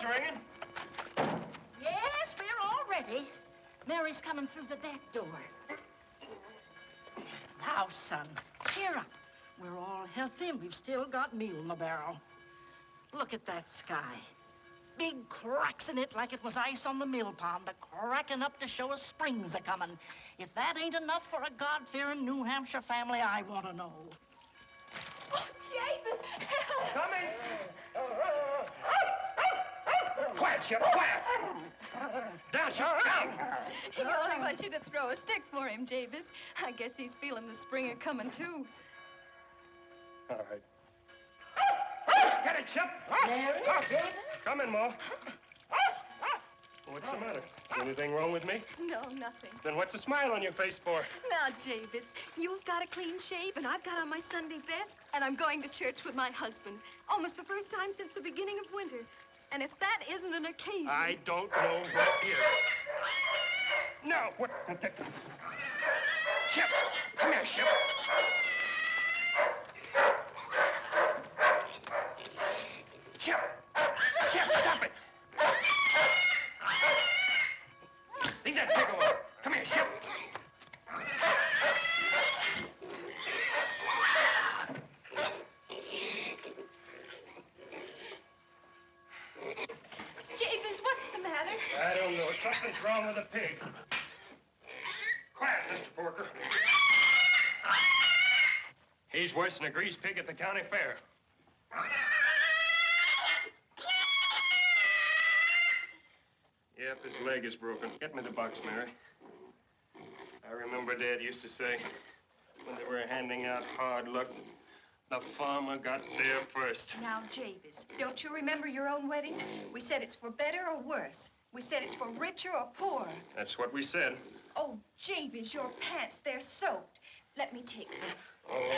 Ringing? Yes, we're all ready. Mary's coming through the back door. Now, son, cheer up. We're all healthy and we've still got meal in the barrel. Look at that sky. Big cracks in it like it was ice on the mill pond, cracking up to show us spring's a-coming. If that ain't enough for a God-fearing New Hampshire family, I want to know. Oh, Jabez! Coming! Quiet, Ship, quiet! Down, Ship, down! He only wants you to throw a stick for him, Jabez. I guess he's feeling the spring a-coming, too. All right. Get it, Ship! Mary, Jabez? Come in, Ma. What's the matter? Anything wrong with me? No, nothing. Then what's the smile on your face for? Now, Jabez, you've got a clean shave, and I've got on my Sunday best, and I'm going to church with my husband. Almost the first time since the beginning of winter. And if that isn't an occasion... I don't know what is. No, what? Ship! Come here, Ship! Ship! Ship, stop it! Leave that pig alone. Come here, Ship. Jabez, what's the matter? I don't know. Something's wrong with the pig. Quiet, Mr. Porker. He's worse than a greased pig at the county fair. Yep, his leg is broken. Get me the box, Mary. I remember Dad used to say, when they were handing out hard luck, the farmer got there first. Now, Jabez, don't you remember your own wedding? We said it's for better or worse. We said it's for richer or poorer. That's what we said. Oh, Jabez, your pants, they're soaked. Let me take them. Oh.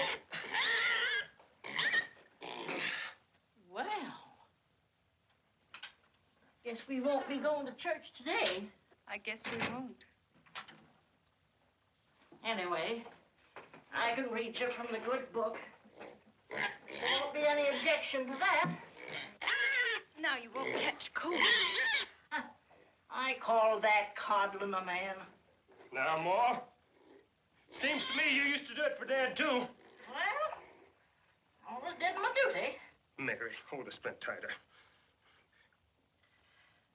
Well, guess we won't be going to church today. I guess we won't. Anyway, I can read you from the good book. There won't be any objection to that. Now you won't catch cold. I call that coddling a man. Now, Ma, seems to me you used to do it for Dad, too. Well, always did my duty. Mary, hold the splint tighter.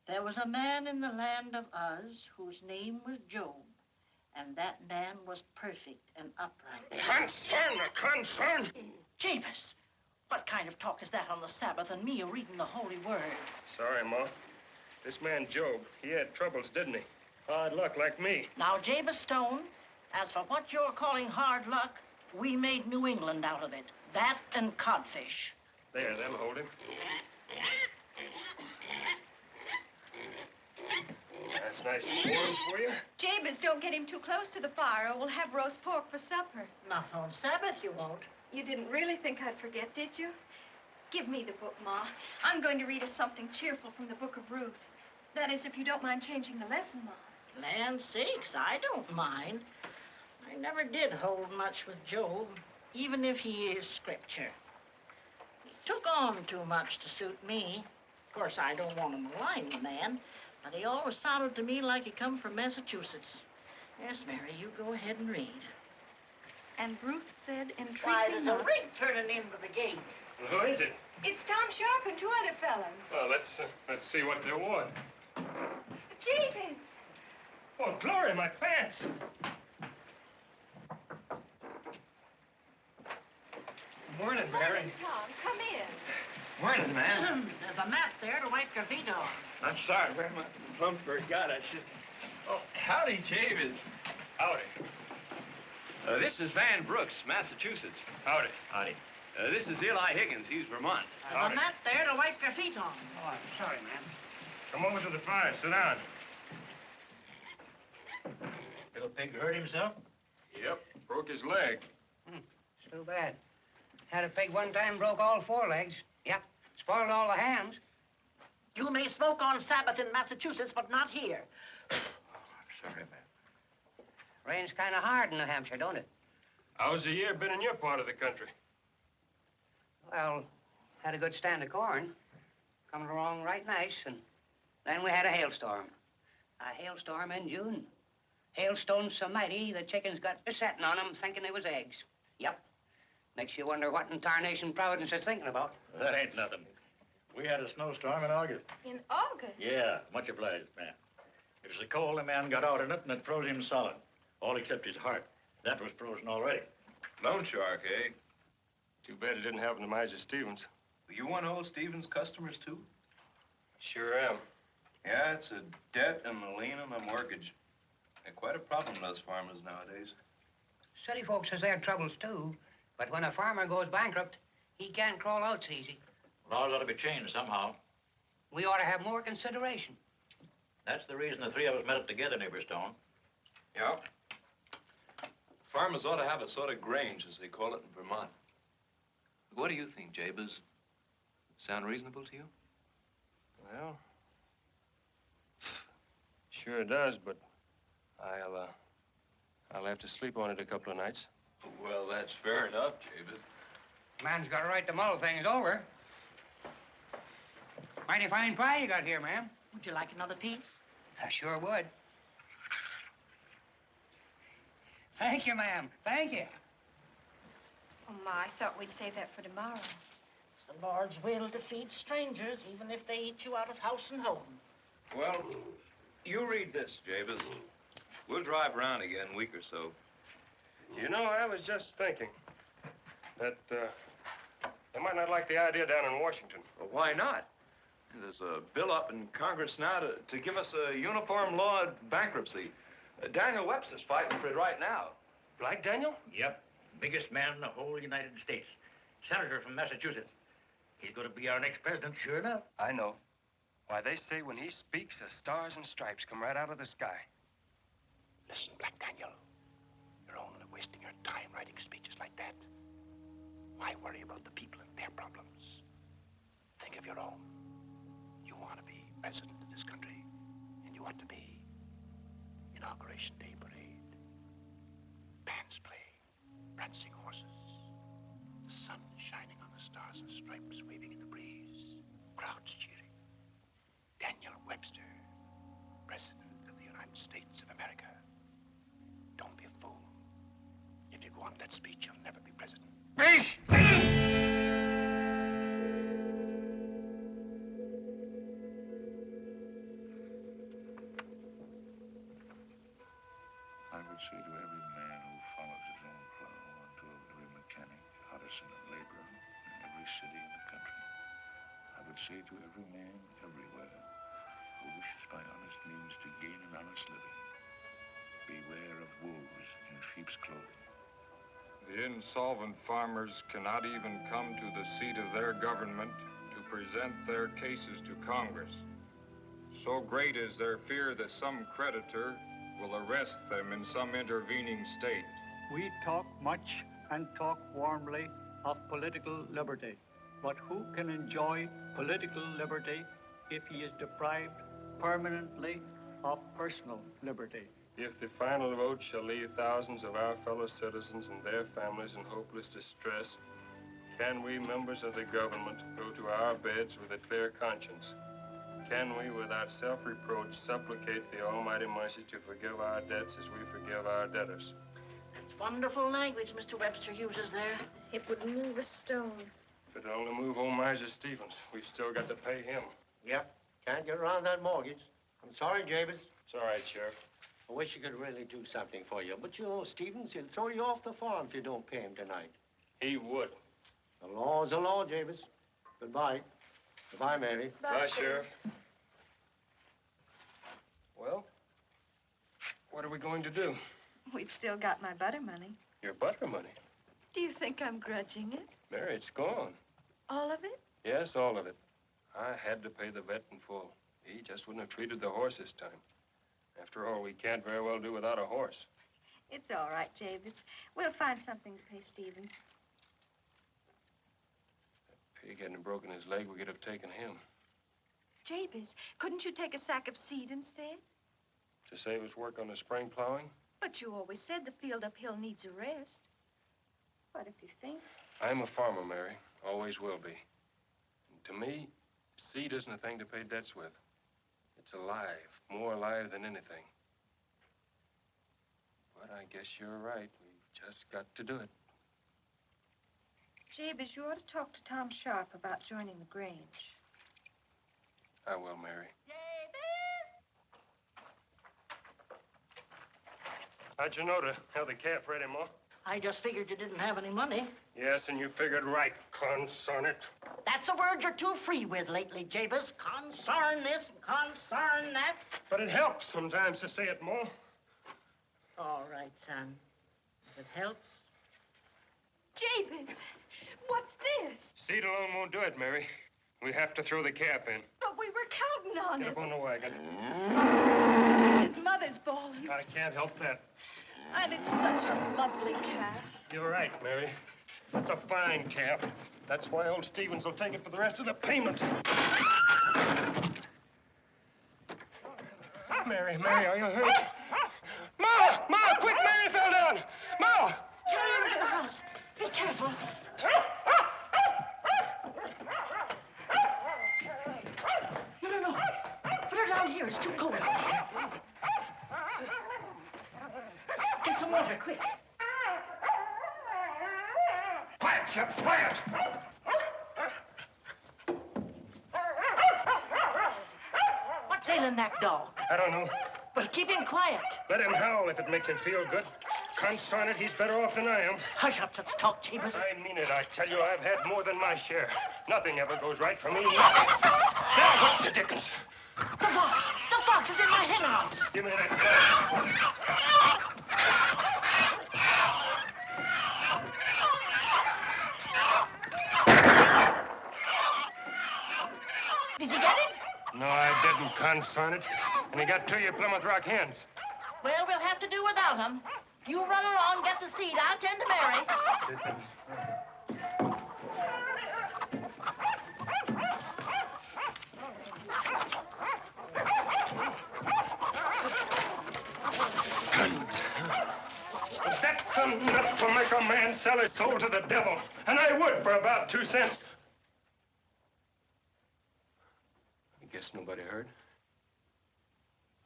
There was a man in the land of Uz whose name was Job, and that man was perfect and upright. Concern! Jabez, what kind of talk is that on the Sabbath and me reading the holy word? Sorry, Ma. This man, Job, he had troubles, didn't he? Hard luck like me. Now, Jabez Stone, as for what you're calling hard luck, we made New England out of it. That and codfish. There, that'll hold him. That's nice and warm for you. Jabez, don't get him too close to the fire or we'll have roast pork for supper. Not on Sabbath, you won't. You didn't really think I'd forget, did you? Give me the book, Ma. I'm going to read us something cheerful from the book of Ruth. That is, if you don't mind changing the lesson, Ma. Land sakes, I don't mind. I never did hold much with Job, even if he is scripture. He took on too much to suit me. Of course, I don't want to malign the man, but he always sounded to me like he come from Massachusetts. Yes, Mary, you go ahead and read. And Ruth said entreat Why, me there's not. a rig turning into the gate. Well, who is it? It's Tom Sharp and two other fellows. Well, let's see what they want. Jabez! Oh, glory, my pants! Morning, Mary. Morning, Tom. Come in. Morning, man. There's a mat there to wipe your feet on. I'm sorry, where my plum forgot. I should. Oh, howdy, Jabez. Howdy. This is Van Brooks, Massachusetts. Howdy. Howdy. This is Eli Higgins. He's Vermont. There's Howdy. a mat there to wipe your feet on. Oh, I'm sorry, man. Come over to the fire. Sit down. Little pig hurt himself? Yep, broke his leg. It's too bad. Had a pig one time, broke all four legs. Yep, spoiled all the hams. You may smoke on Sabbath in Massachusetts, but not here. I'm sorry, man. Rains kind of hard in New Hampshire, don't it? How's the year been in your part of the country? Well, had a good stand of corn. Coming along right nice, and then we had a hailstorm. A hailstorm in June. Hailstones so mighty, the chickens got besetting on them, thinking they was eggs. Yep. Makes you wonder what in tarnation Providence is thinking about. That ain't nothing. We had a snowstorm in August. In August? Yeah, much obliged, man. It was so cold, the man got out in it, and it froze him solid. All except his heart. That was frozen already. Loan shark, eh? Too bad it didn't happen to Major Stevens. You one of old Stevens' customers, too? Sure am. Yeah, it's a debt and a lien on a mortgage. They're quite a problem, those farmers nowadays. City folks has their troubles, too. But when a farmer goes bankrupt, he can't crawl out so easy. Laws ought to be changed somehow. We ought to have more consideration. That's the reason the three of us met up together, neighbor Stone. Yeah. Farmers ought to have a sort of grange, as they call it in Vermont. What do you think, Jabez? Sound reasonable to you? Well, sure it does, but I'll have to sleep on it a couple of nights. Well, that's fair enough, Jabez. Man's got a right to mull things over. Mighty fine pie you got here, ma'am. Would you like another piece? I sure would. Thank you, ma'am. Thank you. Oh, Ma, I thought we'd save that for tomorrow. It's the Lord's will to feed strangers, even if they eat you out of house and home. Well, you read this, Jabez. We'll drive around again in a week or so. You know, I was just thinking that they might not like the idea down in Washington. Well, why not? There's a bill up in Congress now to give us a uniform law of bankruptcy. Daniel Webster's fighting for it right now. Like Daniel? Yep. Biggest man in the whole United States. Senator from Massachusetts. He's going to be our next president, sure enough. I know. Why, they say when he speaks, the stars and stripes come right out of the sky. Listen, Black Daniel. You're only wasting your time writing speeches like that. Why worry about the people and their problems? Think of your own. You want to be president of this country, and you want to be Inauguration Day parade. Bands playing, prancing horses. The sun shining on the stars and stripes waving in the breeze. Crowds cheering. Daniel Webster, President of the United States of America. Don't be a fool. If you go on that speech, you'll never be president. I would say to every man who follows his own plow, and to every mechanic, artisan, and laborer in every city in the country, I would say to every man everywhere who wishes by honest means to gain an honest living, beware of wolves in sheep's clothing. The insolvent farmers cannot even come to the seat of their government to present their cases to Congress. So great is their fear that some creditor will arrest them in some intervening state. We talk much and talk warmly of political liberty, but who can enjoy political liberty if he is deprived permanently of personal liberty? If the final vote shall leave thousands of our fellow citizens and their families in hopeless distress, can we, members of the government, go to our beds with a clear conscience? Can we, without self-reproach, supplicate the almighty mercy to forgive our debts as we forgive our debtors? Wonderful language Mr. Webster uses there. It would move a stone. If it'll only move old Miser Stevens, we've still got to pay him. Yep. Can't get around that mortgage. I'm sorry, Jabez. It's all right, Sheriff. I wish he could really do something for you. But you know, Stevens, he'll throw you off the farm if you don't pay him tonight. He would. The law's the law, Jabez. Goodbye. Goodbye, Mary. Bye, Sheriff. Well, what are we going to do? We've still got my butter money. Your butter money? Do you think I'm grudging it? Mary, it's gone. All of it? Yes, all of it. I had to pay the vet in full. He just wouldn't have treated the horse this time. After all, we can't very well do without a horse. It's all right, Jabez. We'll find something to pay Stevens. If pig hadn't broken his leg, we could have taken him. Jabez, couldn't you take a sack of seed instead? To save us work on the spring plowing? But you always said the field uphill needs a rest. What if you think? I'm a farmer, Mary. Always will be. And to me, seed isn't a thing to pay debts with. It's alive, more alive than anything. But I guess you're right. We've just got to do it. Jabez, you ought to talk to Tom Sharp about joining the Grange. I will, Mary. How'd you know to have the calf ready, Ma? I just figured you didn't have any money. Yes, and you figured right, concern it. That's a word you're too free with lately, Jabez. Concern this and concern that. But it helps sometimes to say it, Ma. All right, son. If it helps. Jabez, what's this? Seed alone won't do it, Mary. We have to throw the calf in. But we were counting on Get it. up on the wagon. His mother's bawling. I can't help that. And it's such a lovely calf. You're right, Mary. That's a fine calf. That's why old Stevens will take it for the rest of the payment. Mary, are you hurt? Ma, quick, Mary fell down. Ma! Carry her into the house. Be careful. No. Put her down here. It's too cold. Get some water, quick. Quiet, Shep, quiet! What's ailing that dog? I don't know. Well, keep him quiet. Let him howl if it makes him feel good. Concern it, he's better off than I am. Hush up such talk, Jabez. I mean it, I tell you, I've had more than my share. Nothing ever goes right for me. Now, what the dickens? The fox! The fox is in my hen house! Give me that gun. Did you get him? No, I didn't, concern it. And he got 2 of your Plymouth Rock hens. Well, we'll have to do without him. You run along, get the seed. I'll tend to Mary. That's enough to make a man sell his soul to the devil. And I would for about 2 cents. I guess nobody heard.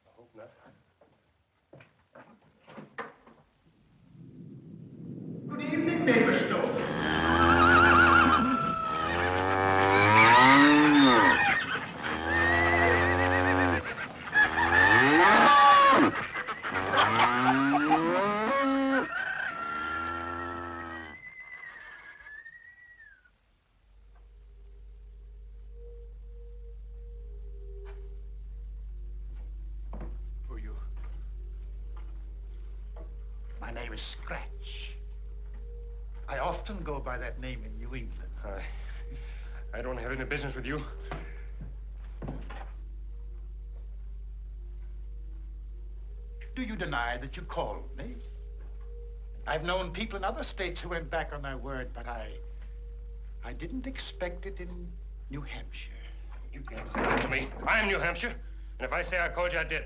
I hope not. Good evening, neighbor Stone. My name is Scratch. I often go by that name in New England. I don't have any business with you. Do you deny that you called me? I've known people in other states who went back on their word, but I didn't expect it in New Hampshire. You can't say that to me. I'm New Hampshire. And if I say I called you, I did.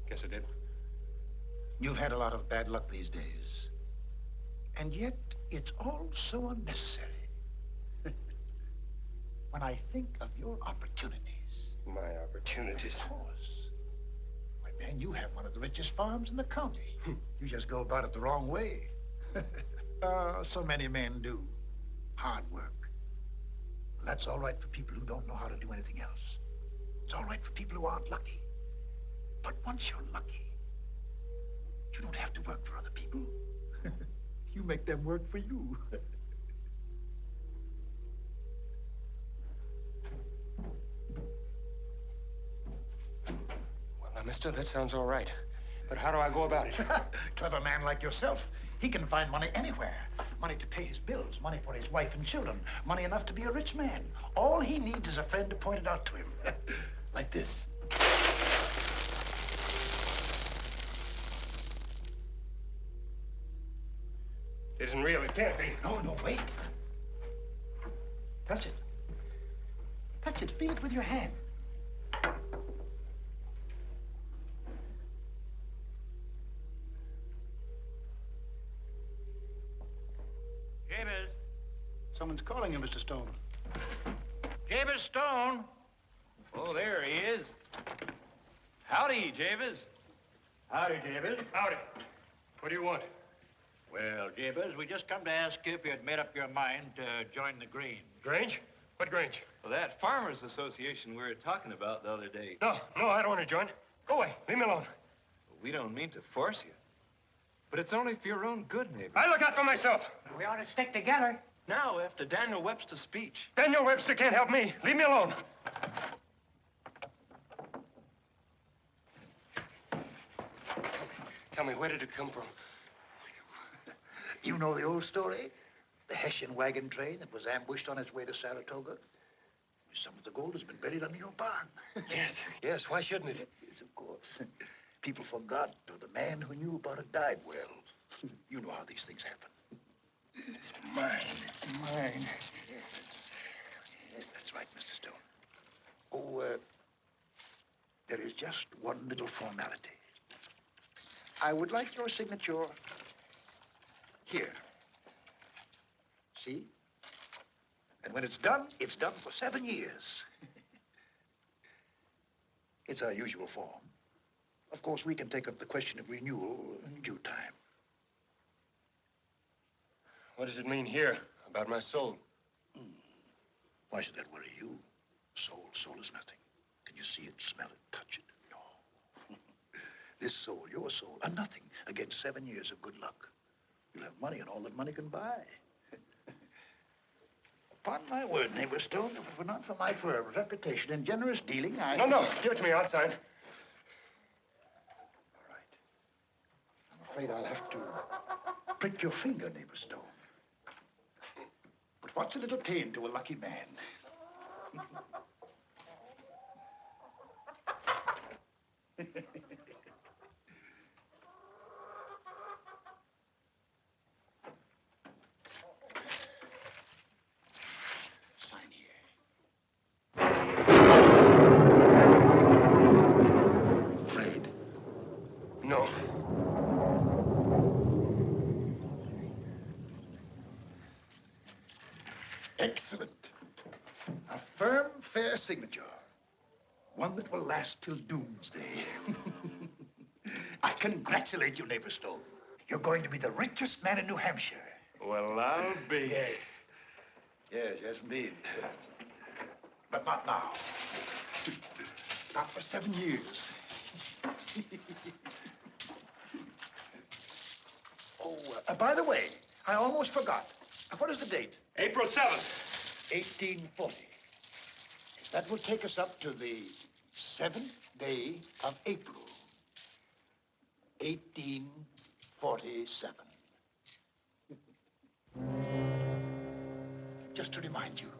Guess I did. You've had a lot of bad luck these days. And yet, it's all so unnecessary. When I think of your opportunities. My opportunities? Of course. Why, man, you have one of the richest farms in the county. You just go about it the wrong way. So many men do. Hard work. That's all right for people who don't know how to do anything else. It's all right for people who aren't lucky. But once you're lucky, you don't have to work for other people. You make them work for you. Well, now, mister, that sounds all right. But how do I go about it? Clever man like yourself, he can find money anywhere. Money to pay his bills, money for his wife and children, money enough to be a rich man. All he needs is a friend to point it out to him. Like this. It isn't real. It can't be. No, wait. Touch it. Touch it. Feel it with your hand. Jabez. Someone's calling you, Mr. Stone. Jabez Stone. Oh, there he is. Howdy, Jabez. Howdy, Jabez. Howdy. What do you want? Well, Jabez, we just come to ask you if you had made up your mind to join the Grange. Grange? What Grange? Well, that Farmers Association we were talking about the other day. No, I don't want to join. Go away. Leave me alone. We don't mean to force you. But it's only for your own good, neighbor. I look out for myself. We ought to stick together. Now, after Daniel Webster's speech. Daniel Webster can't help me. Leave me alone. Tell me, where did it come from? You know the old story? The Hessian wagon train that was ambushed on its way to Saratoga? Some of the gold has been buried under your barn. Yes, why shouldn't it? Yes, of course. People forgot, or the man who knew about it died well. You know how these things happen. It's mine. Yes, that's right, Mr. Stone. Oh, there is just one little formality. I would like your signature here. See? And when it's done for 7 years. It's our usual form. Of course, we can take up the question of renewal in due time. What does it mean here about my soul? Why should that worry you? Soul is nothing. Can you see it, smell it, touch it? No. This soul, your soul, are nothing against 7 years of good luck. You'll have money and all that money can buy. Upon my word, neighbor Stone, if it were not for my firm's reputation and generous dealing, I... No, give it to me. I'll sign. All right. I'm afraid I'll have to prick your finger, neighbor Stone. But what's a little pain to a lucky man? Sign here. Afraid? No. Excellent. A firm, fair signature. One that will last till doomsday. I congratulate you, neighbor Stone. You're going to be the richest man in New Hampshire. Well, I'll be. Yes, indeed. But not now. Not for 7 years. By the way, I almost forgot. What is the date? April 7th. 1840. That will take us up to the 7th day of April. 1847. Just to remind you.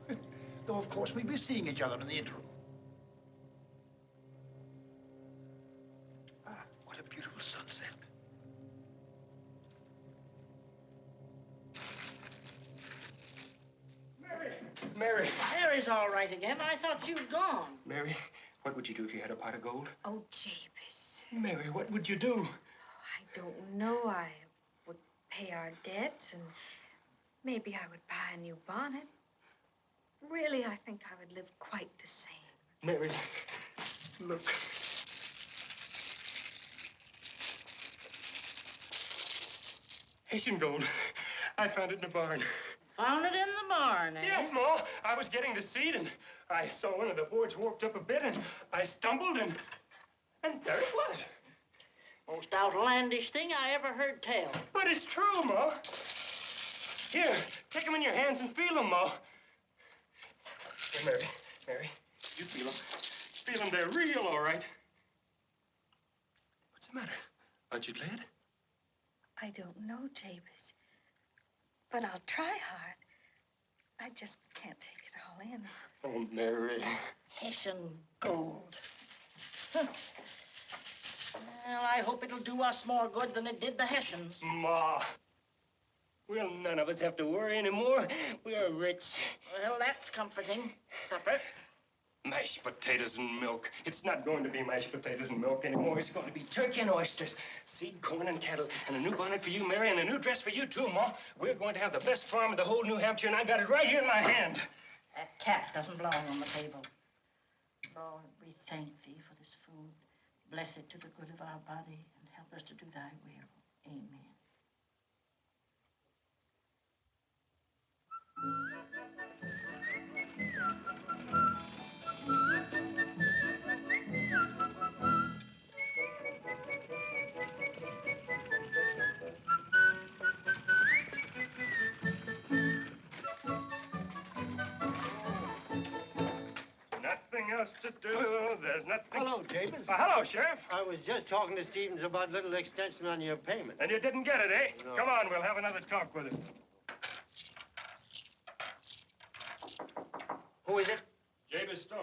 Though, of course, we'll be seeing each other in the interim. Ah, what a beautiful sunset. Mary. Mary's all right again. I thought you'd gone. Mary, what would you do if you had a pot of gold? Oh, Jabez. Mary, what would you do? I don't know. I would pay our debts, and maybe I would buy a new bonnet. Really, I think I would live quite the same. Mary, look. Haitian gold. I found it in the barn. Found it in the barn, eh? Yes, Ma. I was getting the seed, and I saw one of the boards warped up a bit, and I stumbled, and there it was. Most outlandish thing I ever heard tell. But it's true, Ma. Here, take them in your hands and feel them, Ma. Here, Mary, you feel them. Feel them, they're real, all right. What's the matter? Aren't you glad? I don't know, Jabez. But I'll try hard. I just can't take it all in. Oh, Mary. Hessian gold. Huh. Well, I hope it'll do us more good than it did the Hessians. Ma. Well, none of us have to worry anymore. We're rich. Well, that's comforting. Supper? Mashed potatoes and milk. It's not going to be mashed potatoes and milk anymore. It's going to be turkey and oysters, seed, corn, and cattle, and a new bonnet for you, Mary, and a new dress for you, too, Ma. We're going to have the best farm in the whole New Hampshire, and I got it right here in my hand. That cat doesn't belong on the table. Lord, we thank thee for this food. Bless it to the good of our body, and help us to do thy will. Amen. Nothing else to do. There's nothing. Hello, Jabez. Hello, Sheriff. I was just talking to Stevens about little extension on your payment. And you didn't get it, eh? No. Come on, we'll have another talk with it. Who is it? Jabez Stone.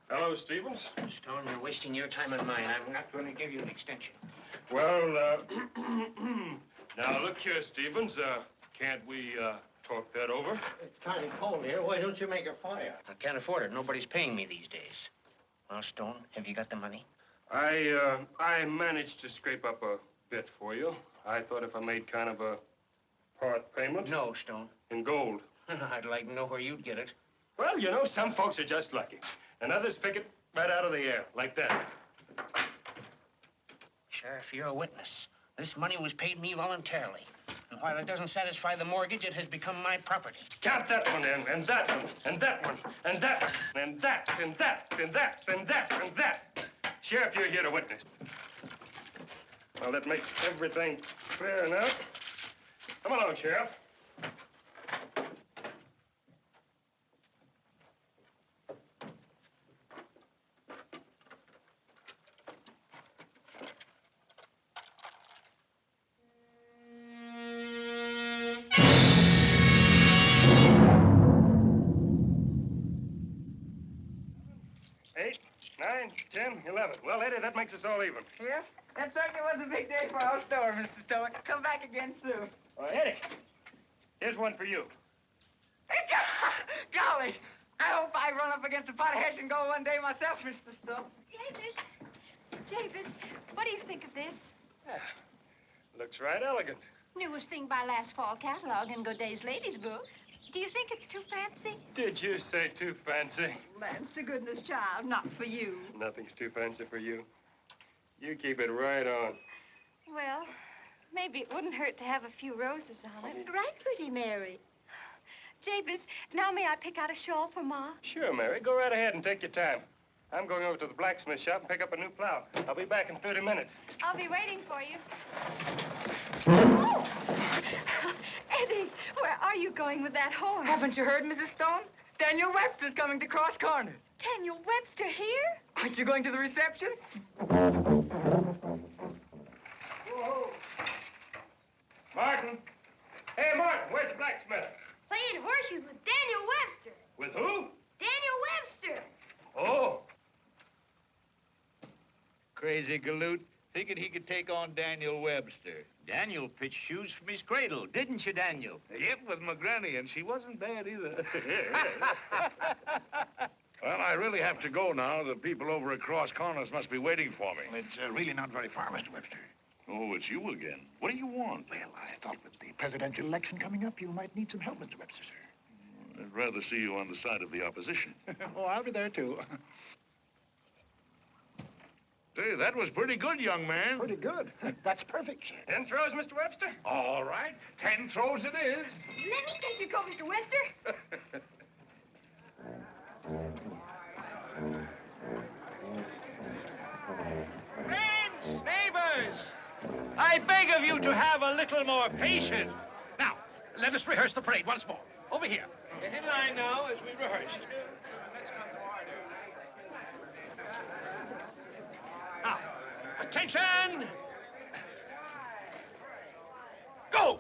Hello, Stevens. Stone, you're wasting your time and mine. I'm not going to give you an extension. Well, now look here, Stevens. Can't we talk that over? It's kind of cold here. Why don't you make a fire? I can't afford it. Nobody's paying me these days. Well, Stone, have you got the money? I managed to scrape up a bit for you. I thought if I made kind of a part payment. No, Stone. In gold. I'd like to know where you'd get it. Well, you know, some folks are just lucky. And others pick it right out of the air, like that. Sheriff, you're a witness. This money was paid me voluntarily. And while it doesn't satisfy the mortgage, it has become my property. Count that one in, and that one, and that one, and that one, and that, and that, and that, and that, and that. Sheriff, you're here to witness. Well, that makes everything fair enough. Come along, Sheriff. Eight, 9, 10, 11. Well, Eddie, that makes us all even. Yeah? That certainly was a big day for our store, Mr. Stone. Come back again soon. Eddie, here's one for you. Golly! I hope I run up against a pot of Hessian gold one day myself, Mr. Stone. Jabez, what do you think of this? Looks right elegant. Newest thing by last fall catalog in Godet's Ladies' Book. Do you think it's too fancy? Did you say too fancy? Lands to goodness, child, not for you. Nothing's too fancy for you. You keep it right on. Well, maybe it wouldn't hurt to have a few roses on it. Right, pretty Mary. Jabez, now may I pick out a shawl for Ma? Sure, Mary. Go right ahead and take your time. I'm going over to the blacksmith shop and pick up a new plow. I'll be back in 30 minutes. I'll be waiting for you. Oh! Eddie, where are you going with that horse? Haven't you heard, Mrs. Stone? Daniel Webster's coming to Cross Corners. Daniel Webster here? Aren't you going to the reception? Whoa. Martin. Hey, Martin, where's the blacksmith? Playing horseshoes with Daniel Webster. With who? Daniel Webster. Oh. Crazy galoot, thinking he could take on Daniel Webster. Daniel pitched shoes from his cradle, didn't you, Daniel? Yep, with my granny, and she wasn't bad either. Well, I really have to go now. The people over at Cross Corners must be waiting for me. Well, it's really not very far, Mr. Webster. Oh, it's you again. What do you want? Well, I thought with the presidential election coming up, you might need some help, Mr. Webster, sir. I'd rather see you on the side of the opposition. Oh, I'll be there, too. Say, that was pretty good, young man. Pretty good. That's perfect, sir. 10 throws, Mr. Webster? All right. 10 throws it is. Let me take your coat, Mr. Webster. Friends, neighbors, I beg of you to have a little more patience. Now, let us rehearse the parade once more. Over here. Get in line now as we rehearsed. Now, attention! Go!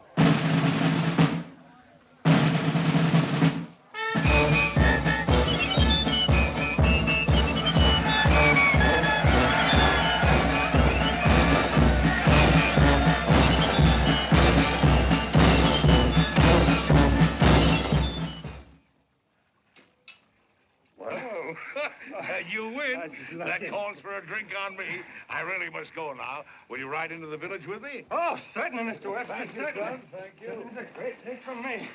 You win. That calls for a drink on me. I really must go now. Will you ride into the village with me? Oh, certainly, Mr. Webster. Thank you, Certainly. son. Thank you. It was a great thing from me.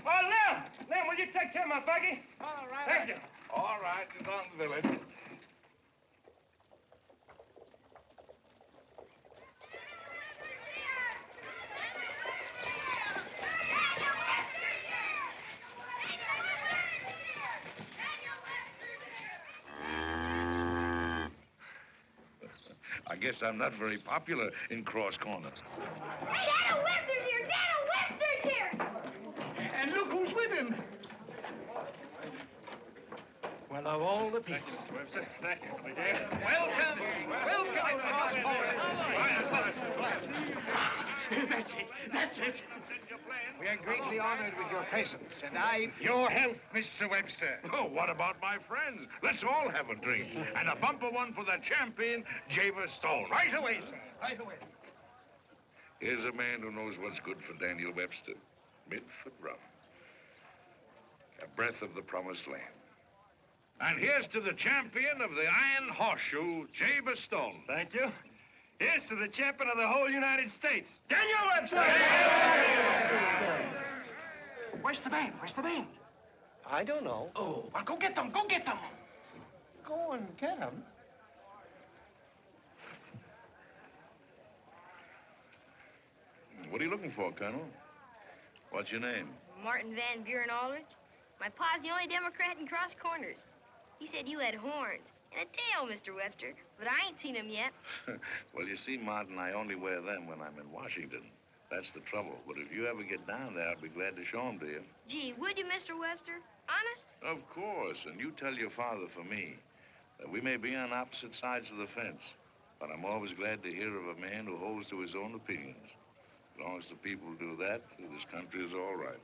Oh, Lem, will you take care of my buggy? All right. Thank you. All right, it's on the village. I guess I'm not very popular in cross corners. Hey, Daniel Webster's here! Daniel Webster's here! And look who's with him. Well, of all the people. Thank you, Mr. Webster. Thank you, my dear. Welcome. Welcome, cross That's it. That's it. We are greatly honored with your presence, and Your health, Mr. Webster. Oh, what about my friends? Let's all have a drink. And a bumper one for the champion, Jabez Stone. Right away, sir. Right away. Here's a man who knows what's good for Daniel Webster. Midford rum. A breath of the promised land. And here's to the champion of the Iron Horseshoe, Jabez Stone. Thank you. Here's to the champion of the whole United States, Daniel Webster! Where's the band? Where's the band? I don't know. Oh, well, go get them. Go get them. Go and get him. What are you looking for, Colonel? What's your name? Martin Van Buren Aldrich. My pa's the only Democrat in Cross Corners. He said you had horns and a tail, Mr. Webster, but I ain't seen him yet. Well, you see, Martin, I only wear them when I'm in Washington. That's the trouble. But if you ever get down there, I'll be glad to show them to you. Gee, would you, Mr. Webster? Honest? Of course. And you tell your father for me that we may be on opposite sides of the fence, but I'm always glad to hear of a man who holds to his own opinions. As long as the people do that, this country is all right.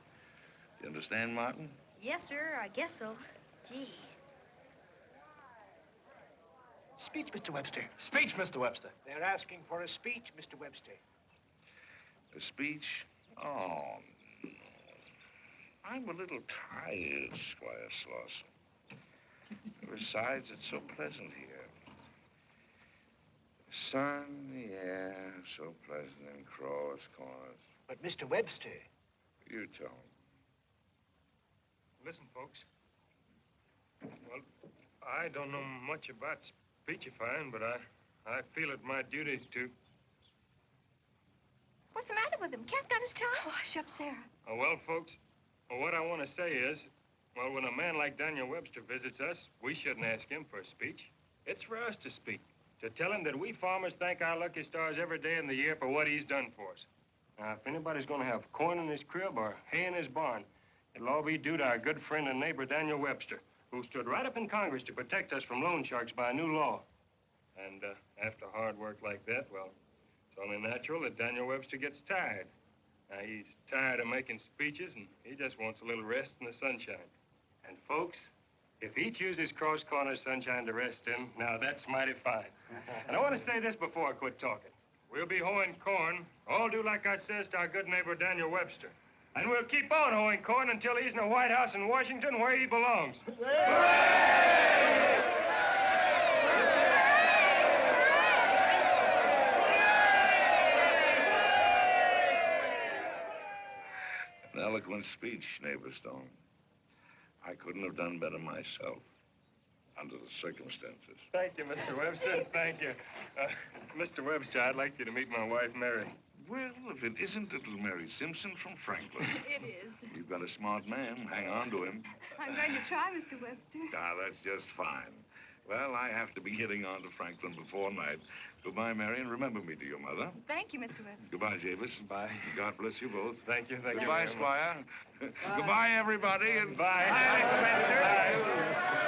You understand, Martin? Yes, sir, I guess so. Gee. Speech, Mr. Webster. Speech, Mr. Webster. They're asking for a speech, Mr. Webster. A speech? Oh, no. I'm a little tired, Squire Slauson. Besides, it's so pleasant here. The sun, the air, so pleasant in Cross Corners. But, Mr. Webster... You tell him. Listen, folks. Well, I don't know much about speechifying, but I feel it my duty to... What's the matter with him? Cat got his tongue. Oh, hush up, Sarah. Oh, well, folks, what I want to say is, well, when a man like Daniel Webster visits us, we shouldn't ask him for a speech. It's for us to speak, to tell him that we farmers thank our lucky stars every day in the year for what he's done for us. Now, if anybody's going to have corn in his crib or hay in his barn, it'll all be due to our good friend and neighbor, Daniel Webster, who stood right up in Congress to protect us from loan sharks by a new law. And after hard work like that, well, it's only natural that Daniel Webster gets tired. Now, he's tired of making speeches, and he just wants a little rest in the sunshine. And, folks, if he chooses Cross Corners sunshine to rest in, now that's mighty fine. And I want to say this before I quit talking. We'll be hoeing corn, all do like I says to our good neighbor Daniel Webster. And we'll keep on hoeing corn until he's in the White House in Washington where he belongs. An eloquent speech, neighbor Stone. I couldn't have done better myself under the circumstances. Thank you, Mr. Webster. Thank you. Mr. Webster, I'd like you to meet my wife, Mary. Well, if it isn't little Mary Simpson from Franklin. It is. You've got a smart man. Hang on to him. I'm going to try, Mr. Webster. Ah, that's just fine. Well, I have to be getting on to Franklin before night. Goodbye, Mary, and remember me to your mother. Thank you, Mr. Webster. Goodbye, Jabez. Bye. God bless you both. Thank you. Thank you. Goodbye, Squire. Goodbye, everybody. And Bye. Bye, Mr. Webster.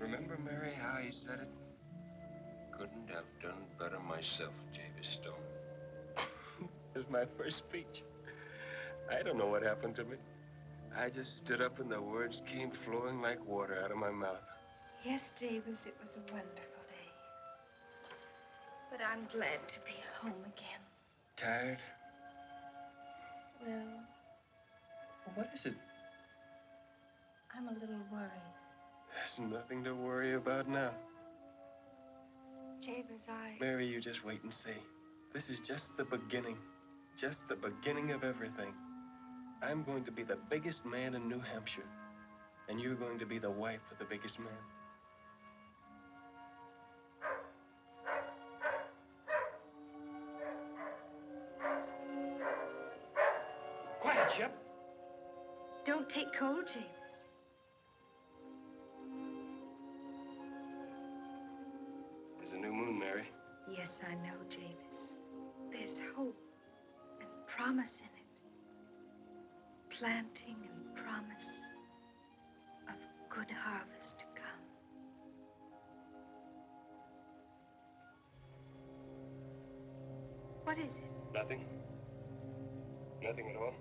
Remember, Mary, how he said it? Couldn't have done better myself, Jabez Stone. It was my first speech. I don't know what happened to me. I just stood up and the words came flowing like water out of my mouth. Yes, Jabez, it was a wonderful day. But I'm glad to be home again. Tired? Well, What is it? I'm a little worried. There's nothing to worry about now. Jabez, Mary, you just wait and see. This is just the beginning. Just the beginning of everything. I'm going to be the biggest man in New Hampshire. And you're going to be the wife of the biggest man. Quiet, Chip. Don't take cold, Jabez. There's a new moon, Mary. Yes, I know, Jabez. There's hope and promise in it. Planting and promise of good harvest to come. What is it? Nothing. Nothing at all.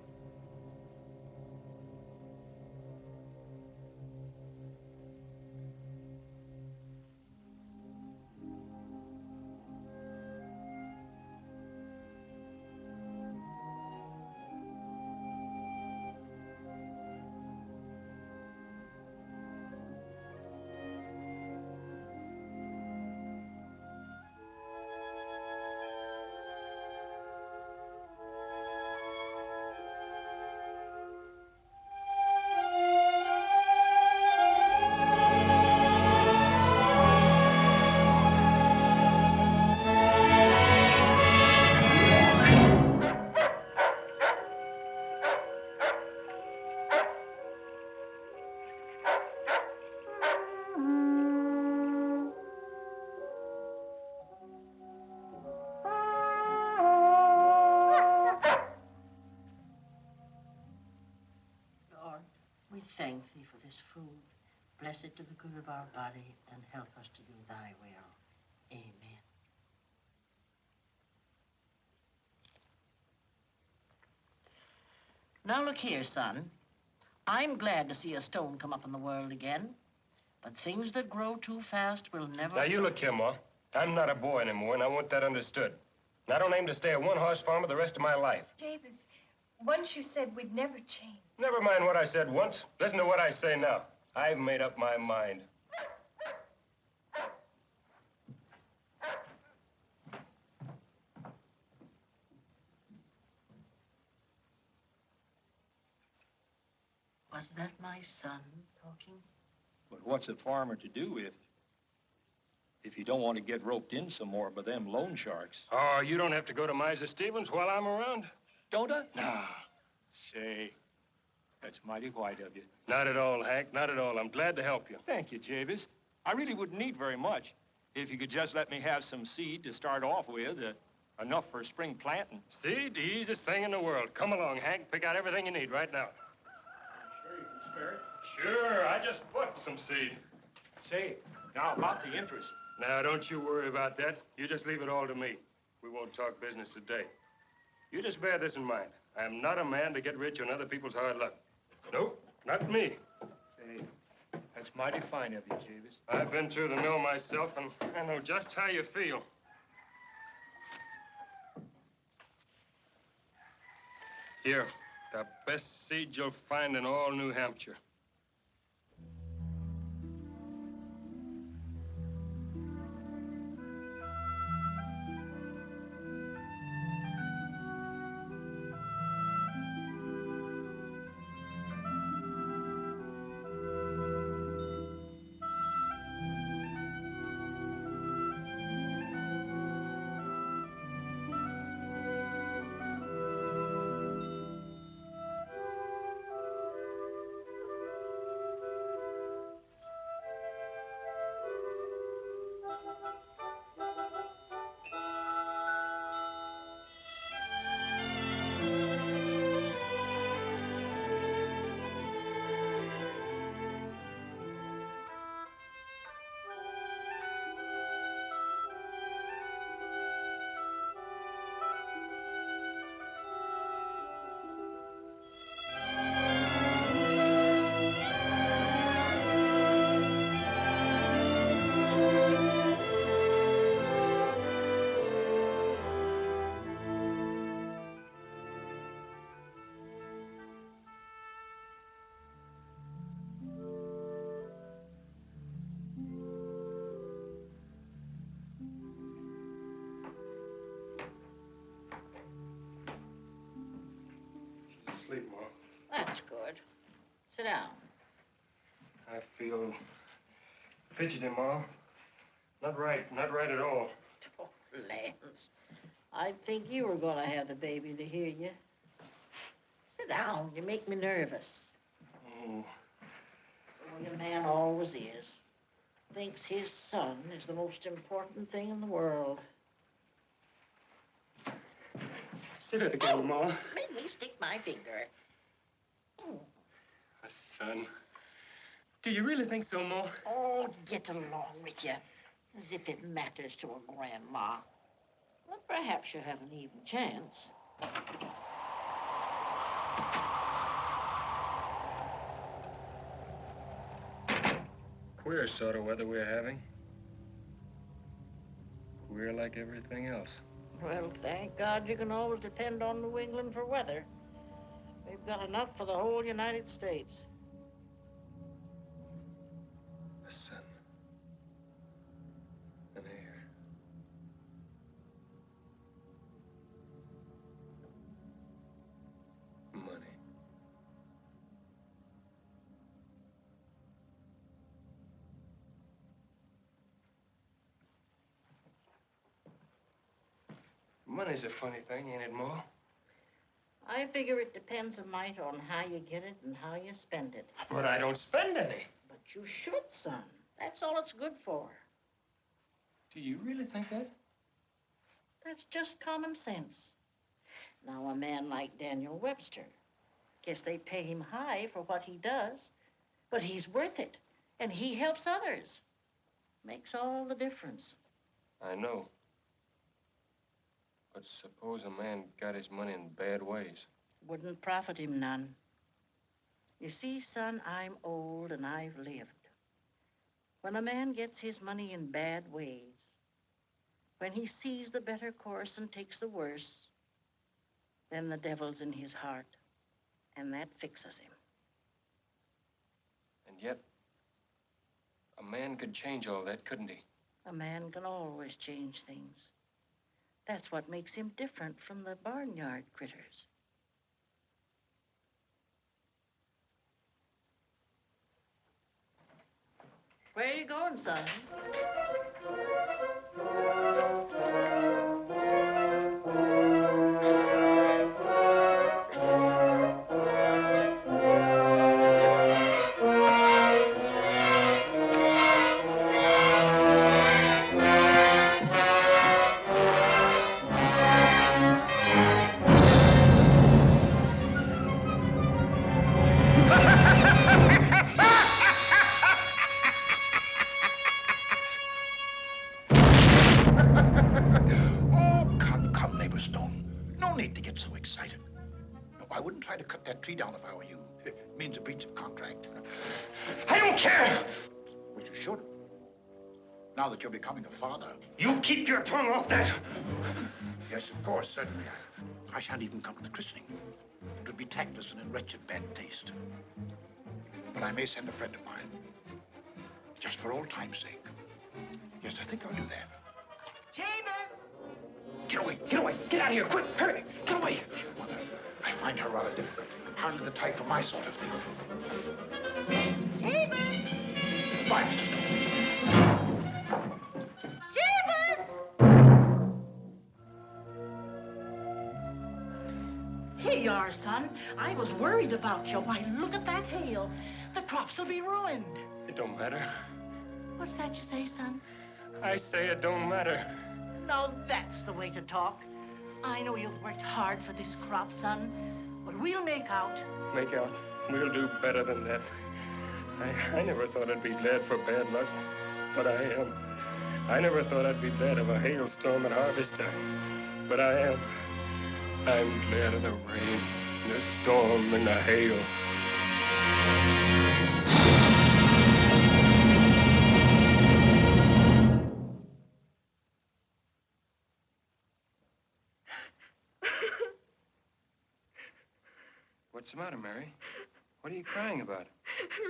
Thank thee for this food. Bless it to the good of our body and help us to do thy will. Amen. Now look here, son. I'm glad to see a stone come up in the world again, but things that grow too fast will never... Now, you look here, Ma. I'm not a boy anymore, and I want that understood. And I don't aim to stay a one-horse farmer the rest of my life. Jabez, once you said we'd never change. Never mind what I said once. Listen to what I say now. I've made up my mind. Was that my son talking? But what's a farmer to do if you don't want to get roped in some more by them loan sharks? Oh, you don't have to go to Miser Stevens while I'm around. Don't I? Nah. Say, that's mighty white of you. Not at all, Hank. Not at all. I'm glad to help you. Thank you, Jabez. I really wouldn't need very much. If you could just let me have some seed to start off with, enough for spring planting. Seed, the easiest thing in the world. Come along, Hank. Pick out everything you need right now. I'm sure you can spare it. Sure, I just bought some seed. Say, now about the interest. Now, don't you worry about that. You just leave it all to me. We won't talk business today. You just bear this in mind. I am not a man to get rich on other people's hard luck. Nope, not me. Say, that's mighty fine of you, Jabez. I've been through the mill myself, and I know just how you feel. Here, the best seed you'll find in all New Hampshire. Sleep, Ma. That's good. Sit down. I feel fidgety, Ma. Not right at all. Oh, lands. I'd think you were going to have the baby to hear you. Sit down. You make me nervous. Oh. The way a man always is. Thinks his son is the most important thing in the world. Sit it again, Ma. Made me stick my finger. A son. Do you really think so, Ma? Oh, get along with you. As if it matters to a grandma. Well, perhaps you have an even chance. Queer sort of weather we're having. Queer like everything else. Well, thank God you can always depend on New England for weather. We've got enough for the whole United States. A son. An heir. Money. Money's a funny thing, ain't it, Ma? I figure it depends a mite on how you get it and how you spend it. But I don't spend any. But you should, son. That's all it's good for. Do you really think that? That's just common sense. Now, a man like Daniel Webster, guess they pay him high for what he does, but he's worth it, and he helps others. Makes all the difference. I know. But suppose a man got his money in bad ways. Wouldn't profit him none. You see, son, I'm old and I've lived. When a man gets his money in bad ways, when he sees the better course and takes the worse, then the devil's in his heart, and that fixes him. And yet, a man could change all that, couldn't he? A man can always change things. That's what makes him different from the barnyard critters. Where are you going, son? a breach of contract. I don't care. But you should. Now that you're becoming a father. You keep your tongue off that. Yes, of course, certainly. I shan't even come to the christening. It would be tactless and in wretched bad taste. But I may send a friend of mine. Just for old time's sake. Yes, I think I'll do that. Jabez! Get away, get away, get out of here, quick, hurry, get away. Mother, I find her rather difficult. Hardly the type for my sort of thing. Jabez! Goodbye, Mr. Stone. Jabez! Here you are, son. I was worried about you. Why, look at that hail. The crops will be ruined. It don't matter. What's that you say, son? I say it don't matter. Now, that's the way to talk. I know you've worked hard for this crop, son, but we'll make out. Make out. We'll do better than that. I never thought I'd be glad for bad luck, but I am. I never thought I'd be glad of a hailstorm at harvest time, but I am. I'm glad of the rain, the storm, and the hail. What's the matter, Mary? What are you crying about?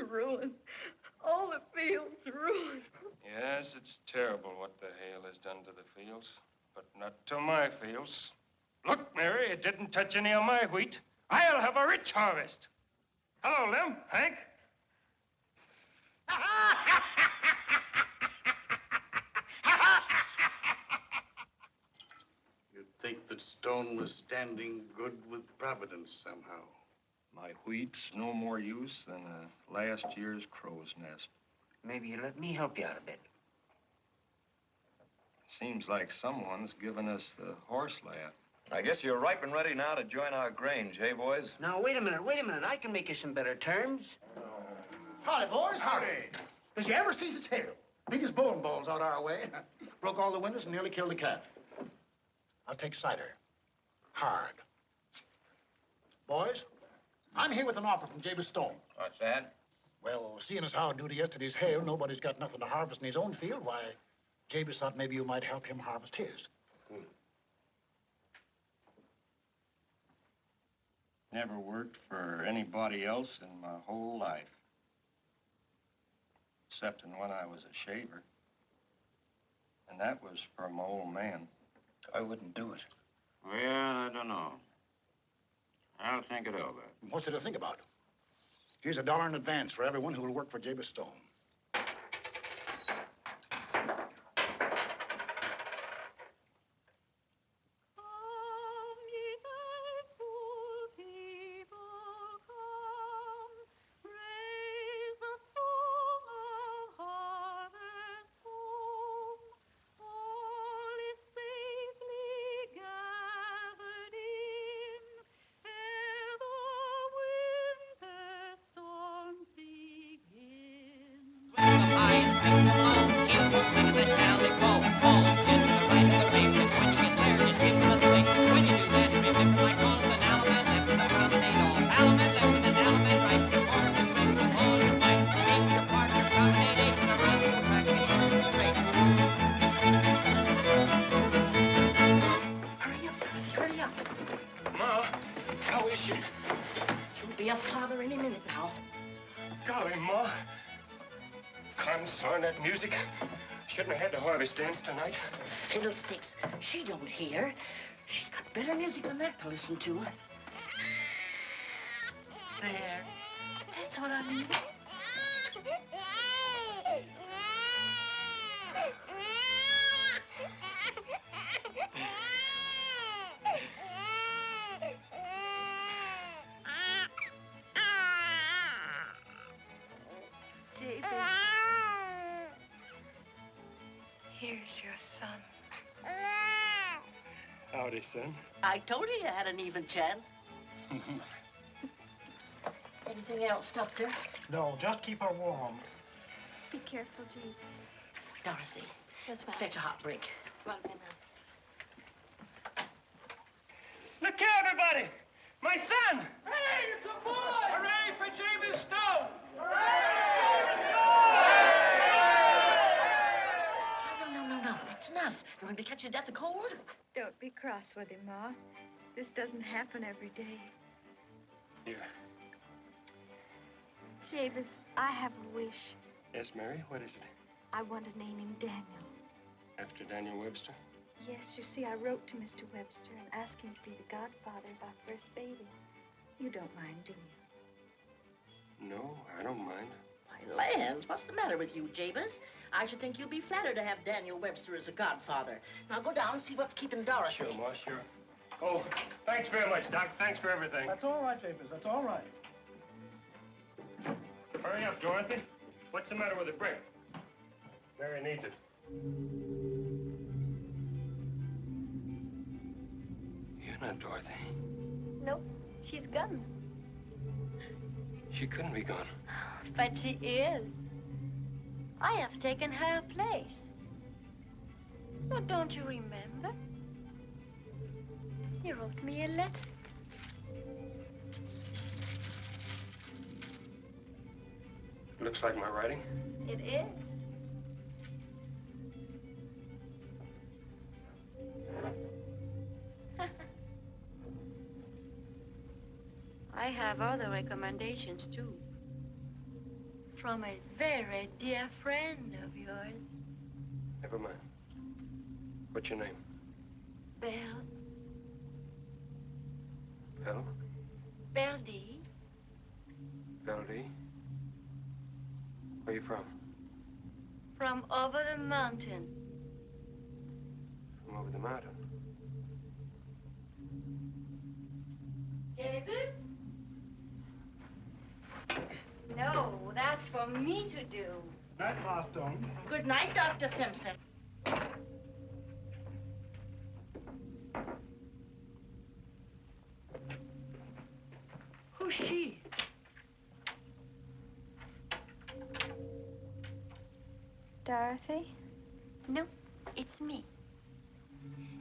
Ruin. All the fields ruined. Yes, it's terrible what the hail has done to the fields, but not to my fields. Look, Mary, it didn't touch any of my wheat. I'll have a rich harvest. Hello, Lem, Hank. You'd think that Stone was standing good with Providence somehow. My wheat's no more use than last year's crow's nest. Maybe you let me help you out a bit. Seems like someone's given us the horse laugh. I guess you're ripe and ready now to join our grange, hey, boys? Now, wait a minute. I can make you some better terms. Howdy, boys, howdy. Did you ever see the tail? Biggest bowling balls out our way. Broke all the windows and nearly killed the cat. I'll take cider. Hard. Boys, I'm here with an offer from Jabez Stone. What's that? Well, seeing as how due to yesterday's hail, nobody's got nothing to harvest in his own field, why, Jabez thought maybe you might help him harvest his. Never worked for anybody else in my whole life. Except in when I was a shaver. And that was for my old man. I wouldn't do it. Well, I don't know. I'll think it over. What's there to think about? Here's $1 in advance for everyone who will work for Jabez Stone. Shouldn't have had the harvest dance tonight. Fiddlesticks. She don't hear. She's got better music than that to listen to. There. That's what I mean. Here's your son. Howdy, son. I told you had an even chance. Anything else, Doctor? No, just keep her warm. Be careful, Jeeves. Dorothy. That's fine. Fetch a hot drink. Right away now. Look here, everybody! My son! Hey, it's a boy! Hooray for Jabez Stone! No. That's enough. You want me to catch his death of cold? Don't be cross with him, Ma. This doesn't happen every day. Here. Jabez, I have a wish. Yes, Mary, what is it? I want to name him Daniel. After Daniel Webster? Yes, you see, I wrote to Mr. Webster and asked him to be the godfather of our first baby. You don't mind, do you? No, I don't mind. My lands, what's the matter with you, Jabez? I should think you'd be flattered to have Daniel Webster as a godfather. Now go down and see what's keeping Dorothy. Sure, Ma, sure. Oh, thanks very much, Doc. Thanks for everything. That's all right, Jabez. That's all right. Hurry up, Dorothy. What's the matter with the brick? Mary needs it. You're not Dorothy. Nope, she's gone. She couldn't be gone. But she is. I have taken her place. But don't you remember? You wrote me a letter. Looks like my writing. It is. I have other recommendations, too. From a very dear friend of yours. Never mind. What's your name? Belle. Belle? Belle D. Belle D? Where you from? From over the mountain. From over the mountain. Jabez? No, that's for me to do. Night, Huston. Good night, Dr. Simpson. Who's she? Dorothy? No, it's me.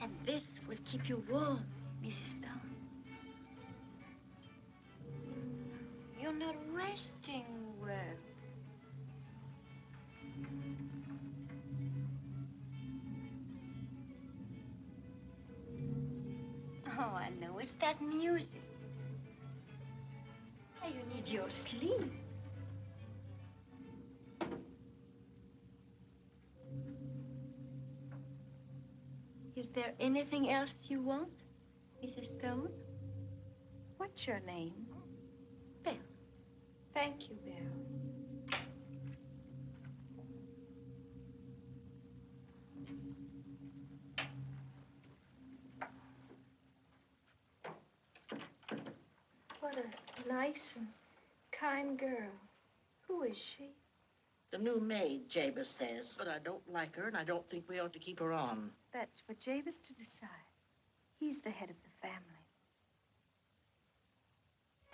And this will keep you warm, Mrs. Stone. You're not resting well. Oh, I know. It's that music. Oh, you need your sleep. Is there anything else you want, Mrs. Stone? What's your name? Belle. Thank you, Belle. What a nice and kind girl. Who is she? The new maid, Jabez says. But I don't like her, and I don't think we ought to keep her on. That's for Jabez to decide. He's the head of the family.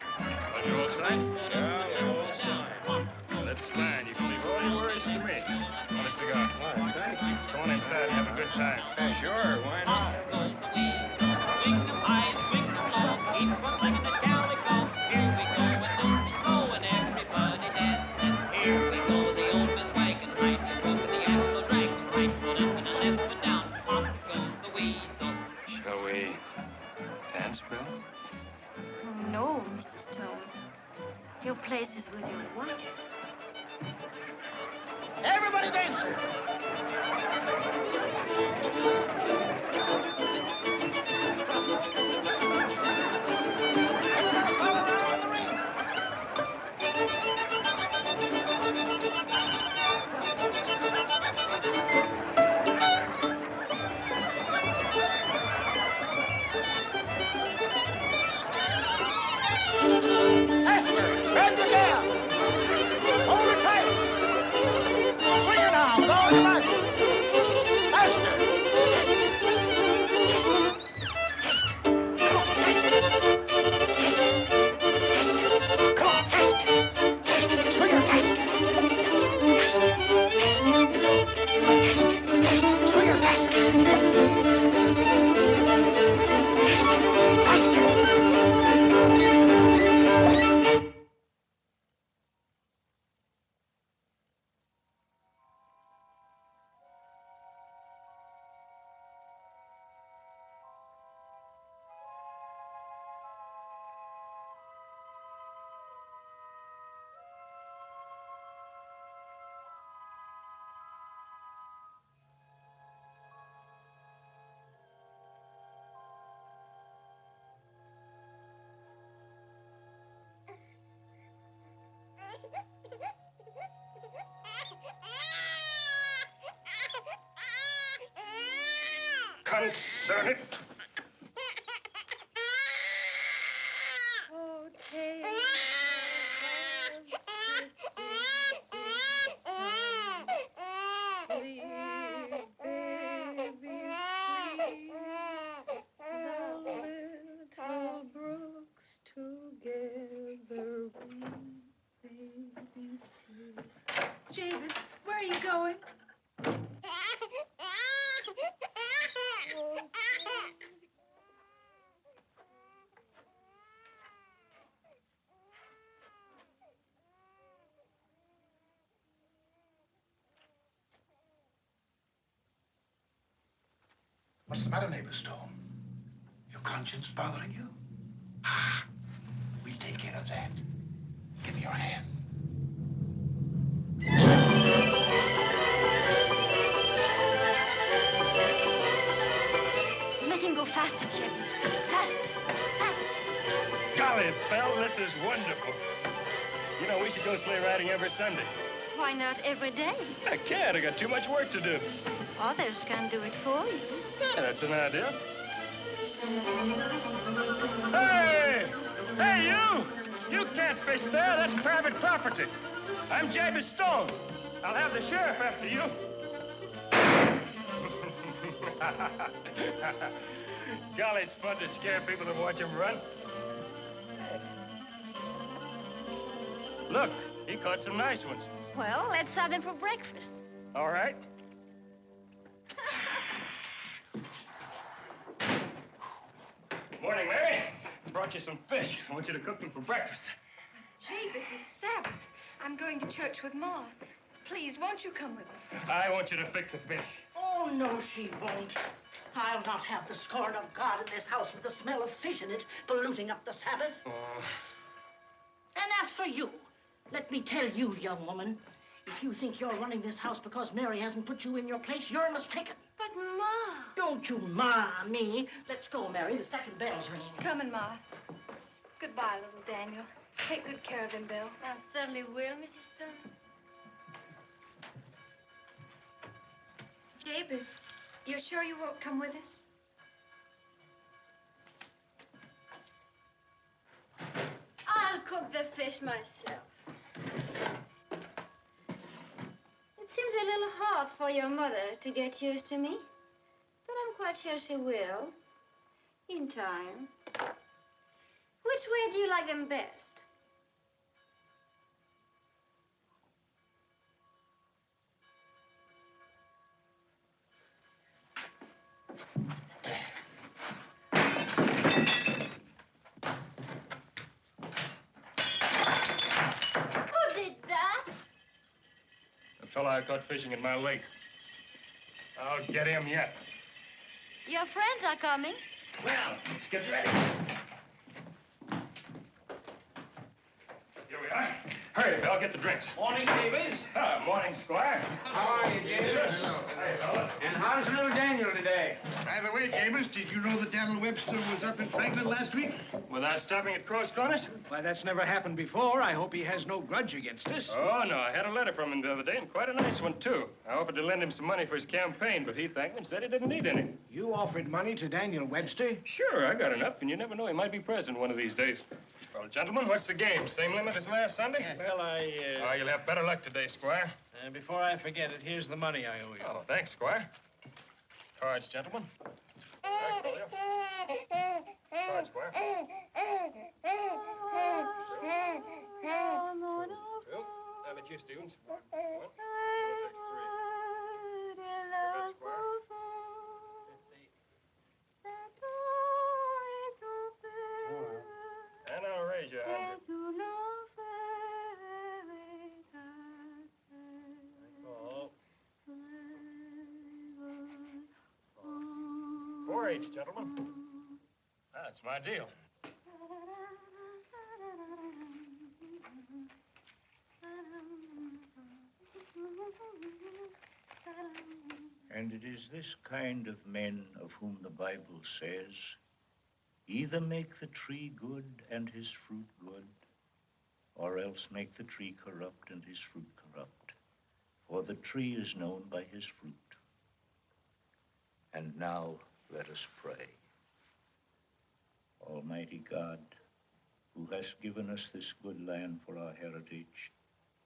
Are you all set? Yeah, we're all set. That's fine. You can leave all your worries to me. Want a cigar? Why, thank you. Come on inside and have a good time. Sure, why not? Shall we dance, Bill? Oh, no, Mrs. Stone. Your place is with your wife. Everybody dancing! Bend it down. Hold it tight. Swing it now with all your might. Faster. Faster. Faster. Faster. Come on, faster. Faster. Faster. Come on, faster. Faster. Swing it faster. Faster. Faster. Faster. Faster. Swing it faster. Faster. Faster. concern it. Oh, tale together we sleep. Jabez, where are you going? What's the matter, neighbor Stone? Your conscience bothering you? Ah, we'll take care of that. Give me your hand. Make him go faster, Jabez. Fast, fast. Golly, Belle, this is wonderful. You know, we should go sleigh riding every Sunday. Why not every day? I can't. I got too much work to do. Others can do it for you. Yeah, that's an idea. Hey! Hey, you! You can't fish there. That's private property. I'm Jabez Stone. I'll have the sheriff after you. Golly, it's fun to scare people and watch them run. Look, he caught some nice ones. Well, let's have them for breakfast. All right. Morning, Mary. Brought you some fish. I want you to cook them for breakfast. Jabez, it's Sabbath. I'm going to church with Ma. Please, won't you come with us? I want you to fix the fish. Oh, no, she won't. I'll not have the scorn of God in this house with the smell of fish in it polluting up the Sabbath. Oh. And as for you, let me tell you, young woman, if you think you're running this house because Mary hasn't put you in your place, you're mistaken. But, Ma... Don't you ma me. Let's go, Mary. The second bell's ringing. Coming, Ma. Goodbye, little Daniel. Take good care of him, Belle. I certainly will, Mrs. Stone. Jabez, you're sure you won't come with us? I'll cook the fish myself. It seems a little hard for your mother to get used to me, but I'm quite sure she will, in time. Which way do you like them best? Who did that? The fellow I caught fishing in my lake. I'll get him yet. Your friends are coming. Well, let's get ready. Here we are. Hurry, Belle, get the drinks. Morning, Jabez. Morning, Squire. How are you, Jabez? Hey, fellas. And how's little Daniel today? By the way, Jabez, did you know that Devil Webster was up in Franklin last week? Without stopping at Cross Corners? Why, that's never happened before. I hope he has no grudge against us. Oh, no. I had a letter from him the other day, and quite a nice one, too. I offered to lend him some money for his campaign, but he thanked me and said he didn't need any. You offered money to Daniel Webster? Sure, I got enough, and you never know. He might be president one of these days. Well, gentlemen, what's the game? Same limit as last Sunday? Well, Oh, you'll have better luck today, Squire. Before I forget it, here's the money I owe you. Oh, thanks, Squire. Cards, gentlemen. Cards, Squire. Two. How about you, Stevens? One. And I'll raise you 100. Oh. 4H, gentlemen. That's my deal. And it is this kind of men of whom the Bible says, either make the tree good and his fruit good, or else make the tree corrupt and his fruit corrupt. For the tree is known by his fruit. And now, Let us pray. Almighty God, who hast given us this good land for our heritage,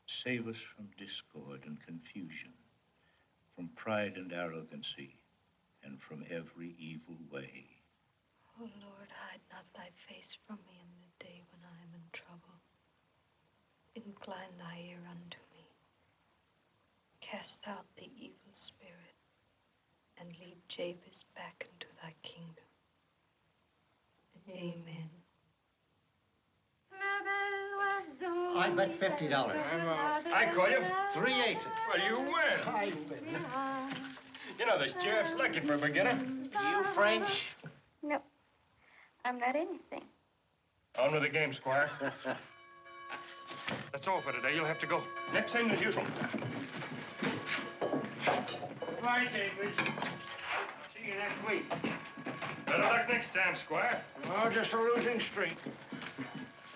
save us from discord and confusion, from pride and arrogancy, and from every evil way. O Lord, hide not thy face from me in the day when I am in trouble. Incline thy ear unto me. Cast out the evil spirit, and lead Jabez back into thy kingdom. Amen. I bet $50. I call you. 3 aces. Well, you win. I win. You know, this sheriff's lucky for a beginner. You French? No, I'm not anything. On with the game, Squire. That's all for today. You'll have to go. Next thing as usual. Bye, David. See you next week. Better luck next time, Squire. Oh, just a losing streak.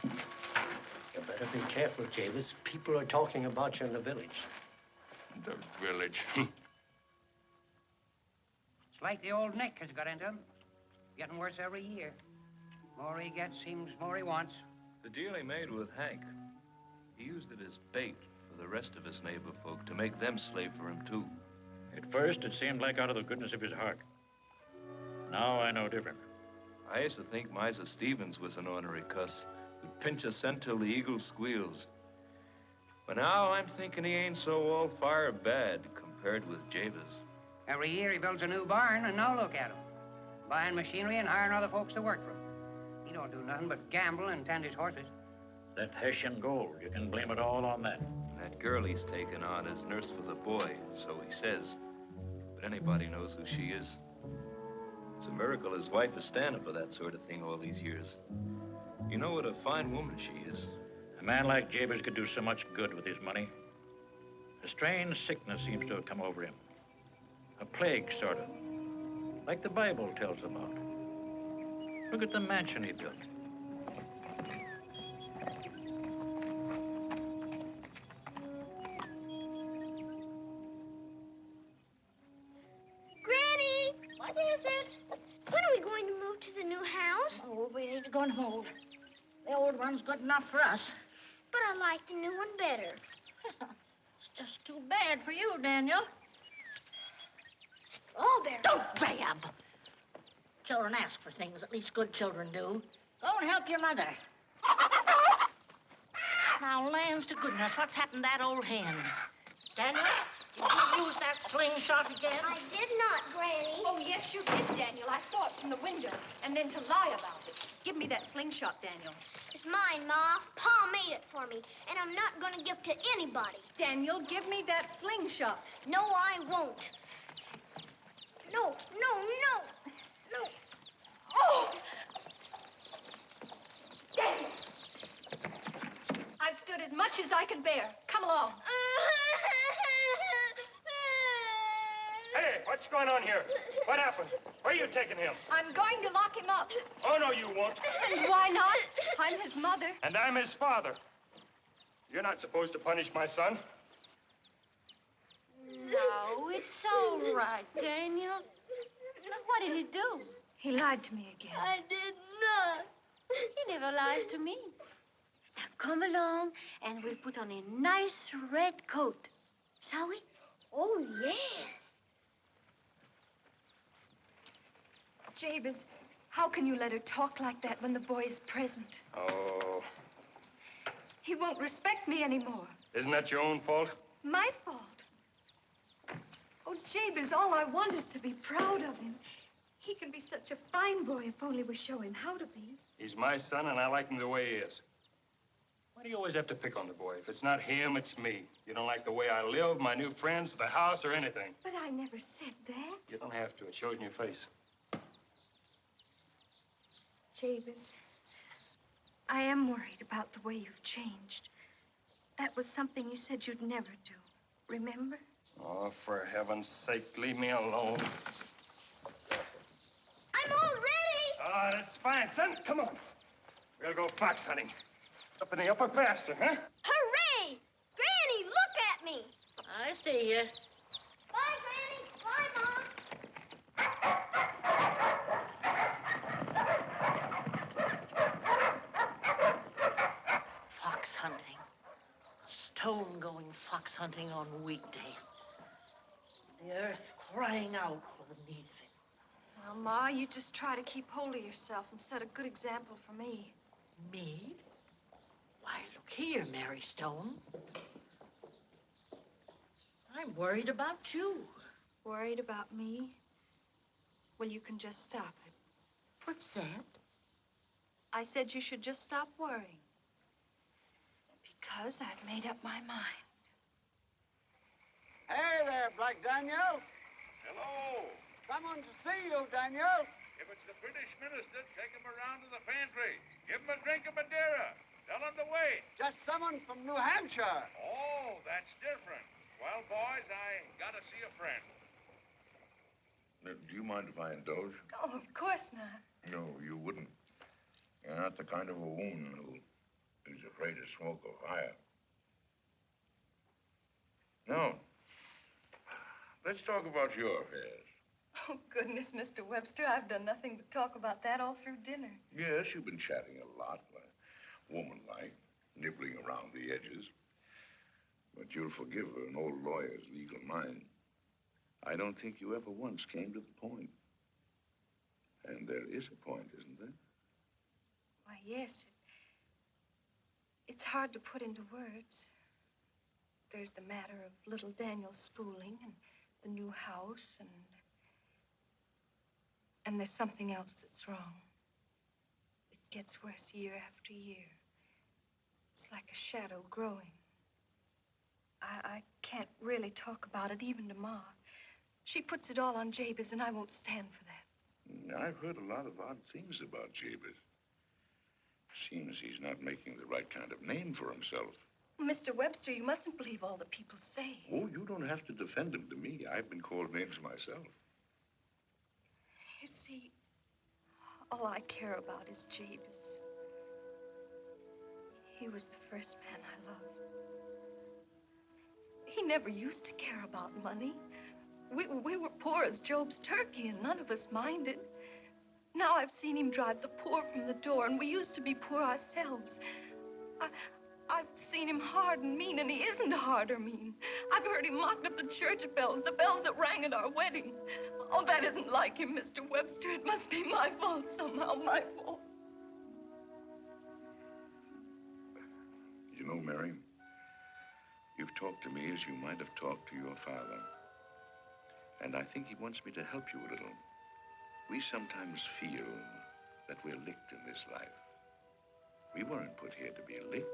You better be careful, Jabez. People are talking about you in the village. The village. It's like the old Nick has got into him. Getting worse every year. More he gets, seems more he wants. The deal he made with Hank, he used it as bait for the rest of his neighbor folk to make them slave for him, too. At first, it seemed like out of the goodness of his heart. Now I know different. I used to think Miser Stevens was an ornery cuss who'd pinch a cent till the eagle squeals. But now I'm thinking he ain't so all fire bad compared with Jabez. Every year he builds a new barn, and now look at him. Buying machinery and hiring other folks to work for him. He don't do nothing but gamble and tend his horses. That Hessian gold, you can blame it all on that. That girl he's taken on is nurse for the boy, so he says. But anybody knows who she is. It's a miracle his wife is standing for that sort of thing all these years. You know what a fine woman she is. A man like Jabez could do so much good with his money. A strange sickness seems to have come over him. A plague, sort of. Like the Bible tells about. Look at the mansion he built. Granny! What is it? When are we going to move to the new house? Oh, we ain't going to move. The old one's good enough for us. But I like the new one better. It's just too bad for you, Daniel. Strawberry. Don't grab! Children ask for things, at least good children do. Go and help your mother. Now, lands to goodness, what's happened to that old hen? Daniel, did you use that slingshot again? I did not, Granny. Oh, yes, you did, Daniel. I saw it from the window. And then to lie about it. Give me that slingshot, Daniel. It's mine, Ma. Pa made it for me, and I'm not going to give it to anybody. Daniel, give me that slingshot. No, I won't. No, no, no, no. Oh! Daniel! I've stood as much as I can bear. Come along. Hey, what's going on here? What happened? Where are you taking him? I'm going to lock him up. Oh, no, you won't. And why not? I'm his mother. And I'm his father. You're not supposed to punish my son. No, it's all right, Daniel. What did he do? He lied to me again. I did not. He never lies to me. Now come along, and we'll put on a nice red coat. Shall we? Oh, yes. Jabez, how can you let her talk like that when the boy is present? Oh, He won't respect me anymore. isn't that your own fault? My fault. Oh, Jabez, all I want is to be proud of him. He can be such a fine boy if only we show him how to be. He's my son, and I like him the way he is. Why do you always have to pick on the boy? If it's not him, it's me. You don't like the way I live, my new friends, the house, or anything. But I never said that. You don't have to. It shows in your face. Jabez, I am worried about the way you've changed. That was something you said you'd never do. Remember? Oh, for heaven's sake, leave me alone. I'm all ready. Ah, that's fine, son. Come on. We'll go fox hunting. Up in the upper pasture, huh? Hooray! Granny, look at me. I see you. Bye, Granny. Bye, Mom. Stone going fox hunting on weekday. The earth crying out for the need of it. Now, Ma, you just try to keep hold of yourself and set a good example for me. Me? Why, look here, Mary Stone. I'm worried about you. Worried about me? Well, you can just stop it. What's that? I said you should just stop worrying. Because I've made up my mind. Hey there, Black Daniel. Hello. Someone to see you, Daniel. If it's the British minister, take him around to the pantry. Give him a drink of Madeira. Tell him to wait. Just someone from New Hampshire. Oh, that's different. Well, boys, I gotta see a friend. Do you mind if I indulge? Oh, of course not. No, you wouldn't. You're not the kind of a woman who is afraid of smoke or fire. No. Let's talk about your affairs. Oh, goodness, Mr. Webster, I've done nothing but talk about that all through dinner. Yes, you've been chatting a lot, woman-like, nibbling around the edges. But you'll forgive an old lawyer's legal mind. I don't think you ever once came to the point. And there is a point, isn't there? Why, yes. It's hard to put into words. There's the matter of little Daniel's schooling and the new house and there's something else that's wrong. It gets worse year after year. It's like a shadow growing. I can't really talk about it even to Ma. She puts it all on Jabez, and I won't stand for that. I've heard a lot of odd things about Jabez. Seems he's not making the right kind of name for himself. Mr. Webster, you mustn't believe all the people say. Oh, you don't have to defend him to me. I've been called names myself. You see, all I care about is Jabez. He was the first man I loved. He never used to care about money. We were poor as Job's turkey, and none of us minded. Now I've seen him drive the poor from the door, and we used to be poor ourselves. I've seen him hard and mean, and he isn't hard or mean. I've heard him mock at the church bells, the bells that rang at our wedding. Oh, that isn't like him, Mr. Webster. It must be my fault somehow, my fault. You know, Mary, you've talked to me as you might have talked to your father. And I think he wants me to help you a little. We sometimes feel that we're licked in this life. We weren't put here to be licked.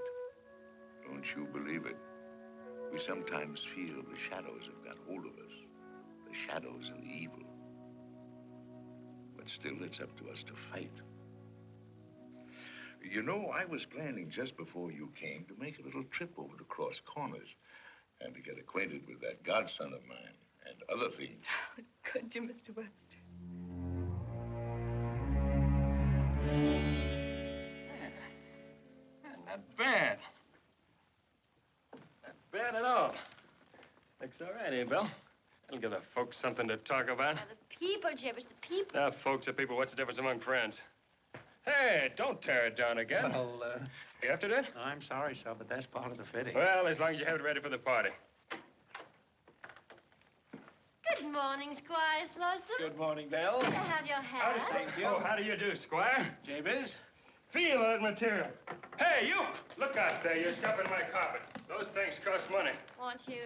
Don't you believe it? We sometimes feel the shadows have got hold of us. The shadows and the evil. But still, it's up to us to fight. You know, I was planning just before you came to make a little trip over to Cross Corners and to get acquainted with that godson of mine and other things. Could you, Mr. Webster? Not bad. Not bad at all. Looks all right, eh, Belle? That'll give the folks something to talk about. Now, the people, Jabez, the people. Now, folks are people. What's the difference among friends? Hey, don't tear it down again. Well, You after that? I'm sorry, sir, but that's part of the fitting. Well, as long as you have it ready for the party. Good morning, Squire Slosson. Good morning, Belle. Can I have your hat? Thank you. Oh, how do you do, Squire? Jabez? Feel that material. Hey, you! Look out there. You're scuffing my carpet. Those things cost money. Won't you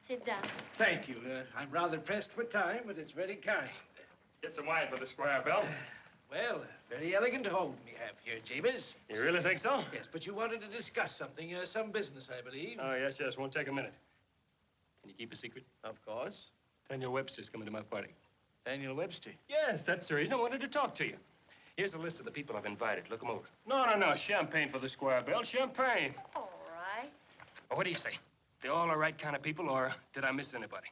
sit down? Thank you. I'm rather pressed for time, but it's very kind. Get some wine for the Squire, Belle. Well, very elegant home we have here, Jabez. You really think so? Yes, but you wanted to discuss something, some business, I believe. Oh, yes. Won't take a minute. Can you keep a secret? Of course. Daniel Webster's coming to my party. Daniel Webster? Yes, that's the reason I wanted to talk to you. Here's a list of the people I've invited. Look them over. No. Champagne for the Squire, Belle. Champagne. All right. Well, what do you say? They all the right kind of people, or did I miss anybody?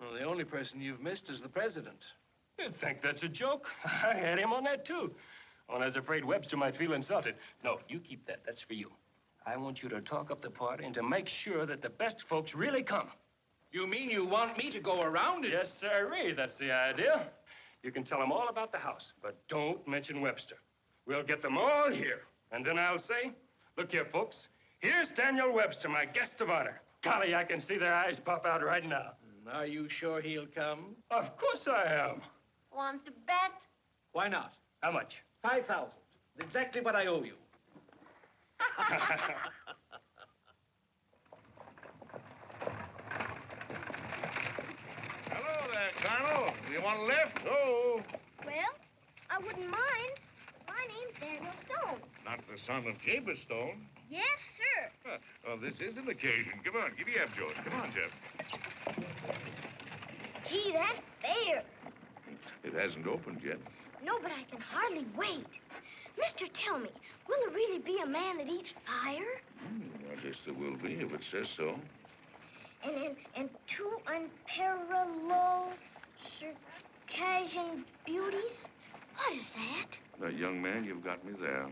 Well, the only person you've missed is the president. You think that's a joke? I had him on that, too. Well, I was afraid Webster might feel insulted. No, you keep that. That's for you. I want you to talk up the party and to make sure that the best folks really come. You mean you want me to go around it? Yes, sirree. That's the idea. You can tell them all about the house, but don't mention Webster. We'll get them all here. And then I'll say, look here, folks, Here's Daniel Webster, my guest of honor. Golly, I can see their eyes pop out right now. Are you sure he'll come? Of course I am. Want to bet? Why not? How much? 5,000. Exactly what I owe you. Hello there, Colonel. You want a lift? Oh. Well, I wouldn't mind. My name's Daniel Stone. Not the son of Jabez Stone. Yes, sir. Huh. Well, this is an occasion. Come on, give me up, George. Come on, Jeff. Gee, that's fair. It hasn't opened yet. No, but I can hardly wait. Mister, tell me, will there really be a man that eats fire? I guess there will be if it says so. And two unparalleled Circassian beauties? What is that? Now, young man, you've got me there.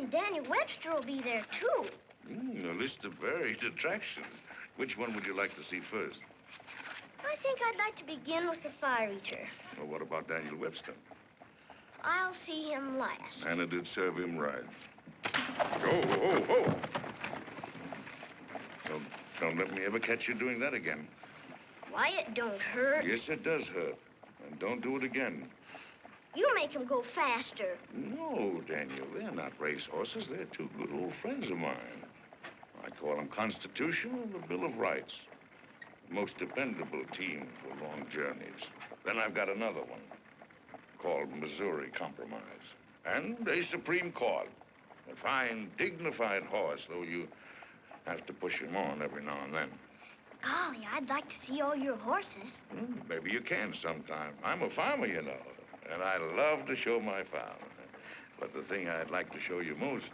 Daniel Webster will be there, too. A list of varied attractions. Which one would you like to see first? I think I'd like to begin with the fire eater. Well, what about Daniel Webster? I'll see him last. And it did serve him right. Oh. Don't let me ever catch you doing that again. Why, it don't hurt. Yes, it does hurt. And don't do it again. You make him go faster. No, Daniel, they're not racehorses. They're two good old friends of mine. I call them Constitution and the Bill of Rights. Most dependable team for long journeys. Then I've got another one called Missouri Compromise. And a Supreme Court. A fine, dignified horse, though you have to push him on every now and then. Golly, I'd like to see all your horses. Maybe you can sometime. I'm a farmer, you know, and I love to show my farm. But the thing I'd like to show you most,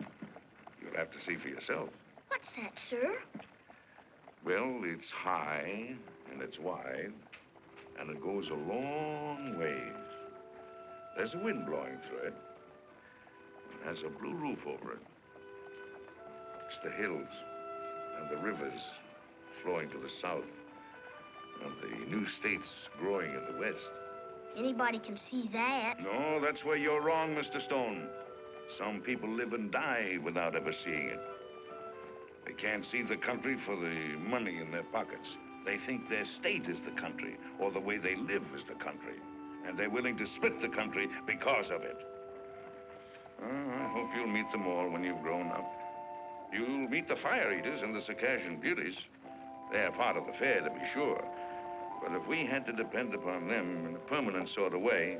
you'll have to see for yourself. What's that, sir? Well, it's high, and it's wide, and it goes a long ways. There's a wind blowing through it. It has a blue roof over it. It's the hills and the rivers flowing to the south, and the new states growing in the west. Anybody can see that. No, that's where you're wrong, Mr. Stone. Some people live and die without ever seeing it. They can't see the country for the money in their pockets. They think their state is the country, or the way they live is the country. And they're willing to split the country because of it. I hope you'll meet them all when you've grown up. You'll meet the fire eaters and the Circassian beauties. They're part of the fair, to be sure. But if we had to depend upon them in a permanent sort of way,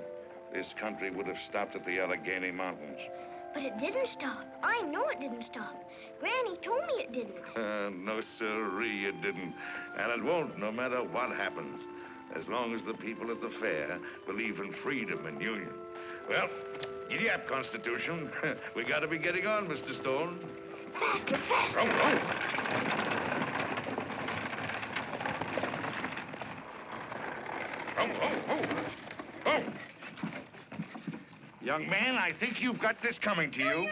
this country would have stopped at the Allegheny Mountains. But it didn't stop. I know it didn't stop. Granny told me it didn't. No, sirree, it didn't. And it won't, no matter what happens. As long as the people at the fair believe in freedom and union. Well, giddy up, Constitution. We gotta be getting on, Mr. Stone. Faster, faster. Oh. Young man, I think you've got this coming to you.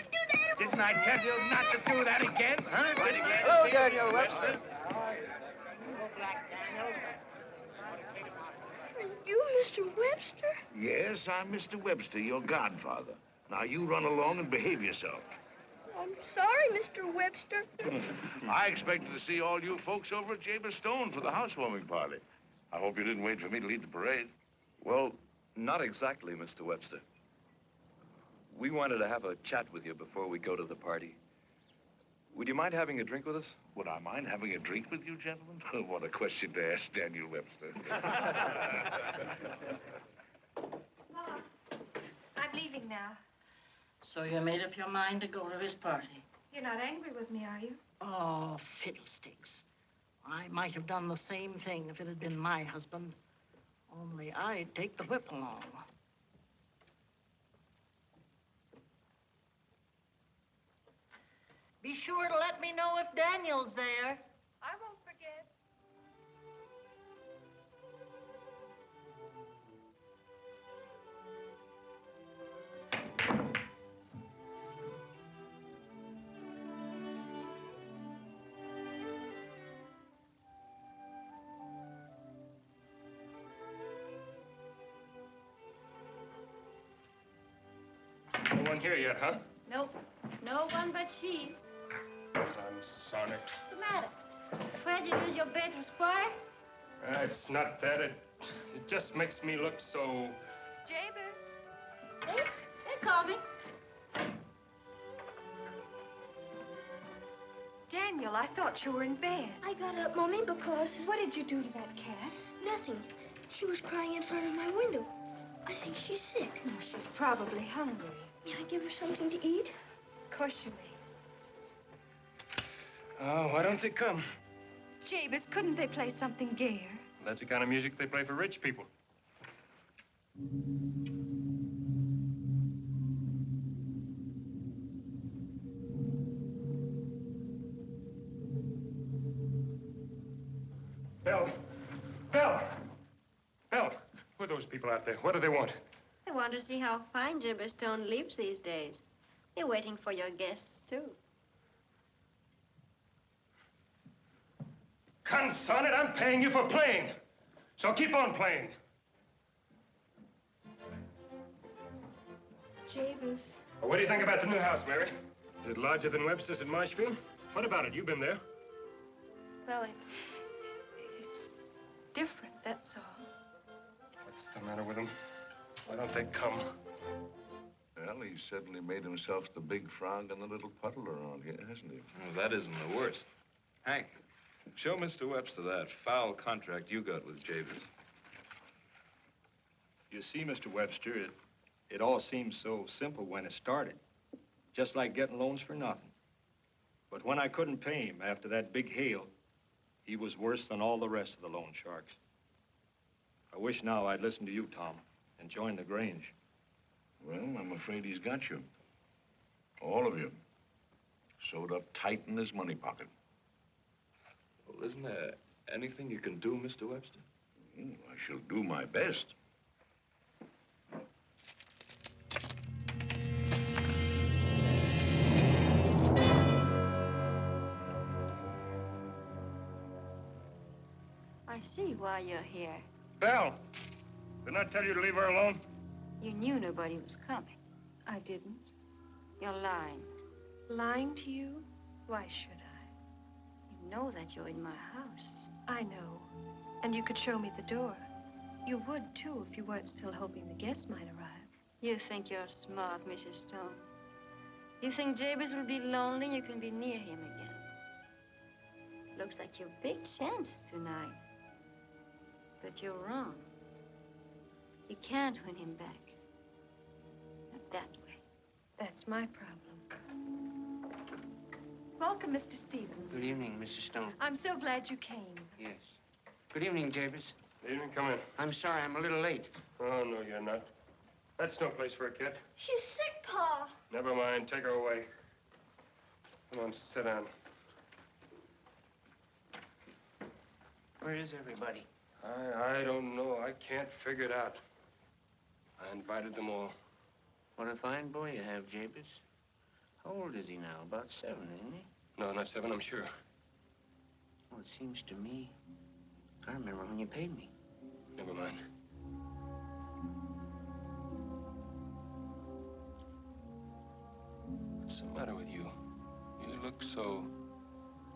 Didn't I tell you not to do that again, huh? Hello, Daniel Webster. Are you Mr. Webster? Yes, I'm Mr. Webster, your godfather. Now, you run along and behave yourself. I'm sorry, Mr. Webster. I expected to see all you folks over at Jabez Stone for the housewarming party. I hope you didn't wait for me to lead the parade. Well, not exactly, Mr. Webster. We wanted to have a chat with you before we go to the party. Would you mind having a drink with us? Would I mind having a drink with you, gentlemen? What a question to ask Daniel Webster. Mom, I'm leaving now. So you made up your mind to go to his party? You're not angry with me, are you? Oh, fiddlesticks. I might have done the same thing if it had been my husband. Only I'd take the whip along. Be sure to let me know if Daniel's there. I won't forget. No one here yet, huh? Nope. No one but she. Consarn it. What's the matter? Afraid you lose your bet with Squire? It's not that. It just makes me look so... Jabez. Hey, they call me. Daniel, I thought you were in bed. I got up, Mommy, because... What did you do to that cat? Nothing. She was crying in front of my window. I think she's sick. No, she's probably hungry. May I give her something to eat? Of course you may. Oh, why don't they come? Jabez, couldn't they play something gayer? That's the kind of music they play for rich people. Belle! Belle! Belle! Who are those people out there? What do they want? I want to see how fine Jabez Stone lives these days. They're waiting for your guests, too. Conson it, I'm paying you for playing. So keep on playing. Jabez. Well, what do you think about the new house, Mary? Is it larger than Webster's at Marshfield? What about it? You've been there. Well, it's different, that's all. What's the matter with them? Why don't they come? Well, he's suddenly made himself the big frog in the little puddle around here, hasn't he? Well, that isn't the worst. Hank, show Mr. Webster that foul contract you got with Jabez. You see, Mr. Webster, it all seemed so simple when it started. Just like getting loans for nothing. But when I couldn't pay him after that big hail, he was worse than all the rest of the loan sharks. I wish now I'd listened to you, Tom, and joined the Grange. Well, I'm afraid he's got you. All of you. Sewed up tight in his money pocket. Well, isn't there anything you can do, Mr. Webster? I shall do my best. I see why you're here. Belle! Didn't I tell you to leave her alone? You knew nobody was coming. I didn't. You're lying. Lying to you? Why should I? You know that you're in my house. I know. And you could show me the door. You would, too, if you weren't still hoping the guests might arrive. You think you're smart, Mrs. Stone. You think Jabez will be lonely, you can be near him again. Looks like your big chance tonight. But you're wrong. You can't win him back. Not that way. That's my problem. Welcome, Mr. Stevens. Good evening, Mrs. Stone. I'm so glad you came. Yes. Good evening, Jabez. Good evening, come in. I'm sorry, I'm a little late. Oh, no, you're not. That's no place for a kid. She's sick, Pa. Never mind, take her away. Come on, sit down. Where is everybody? I don't know. I can't figure it out. I invited them all. What a fine boy you have, Jabez. How old is he now? About 7, isn't he? No, not 7, I'm sure. Well, it seems to me, I remember when you paid me. Never mind. What's the matter with you? You look so...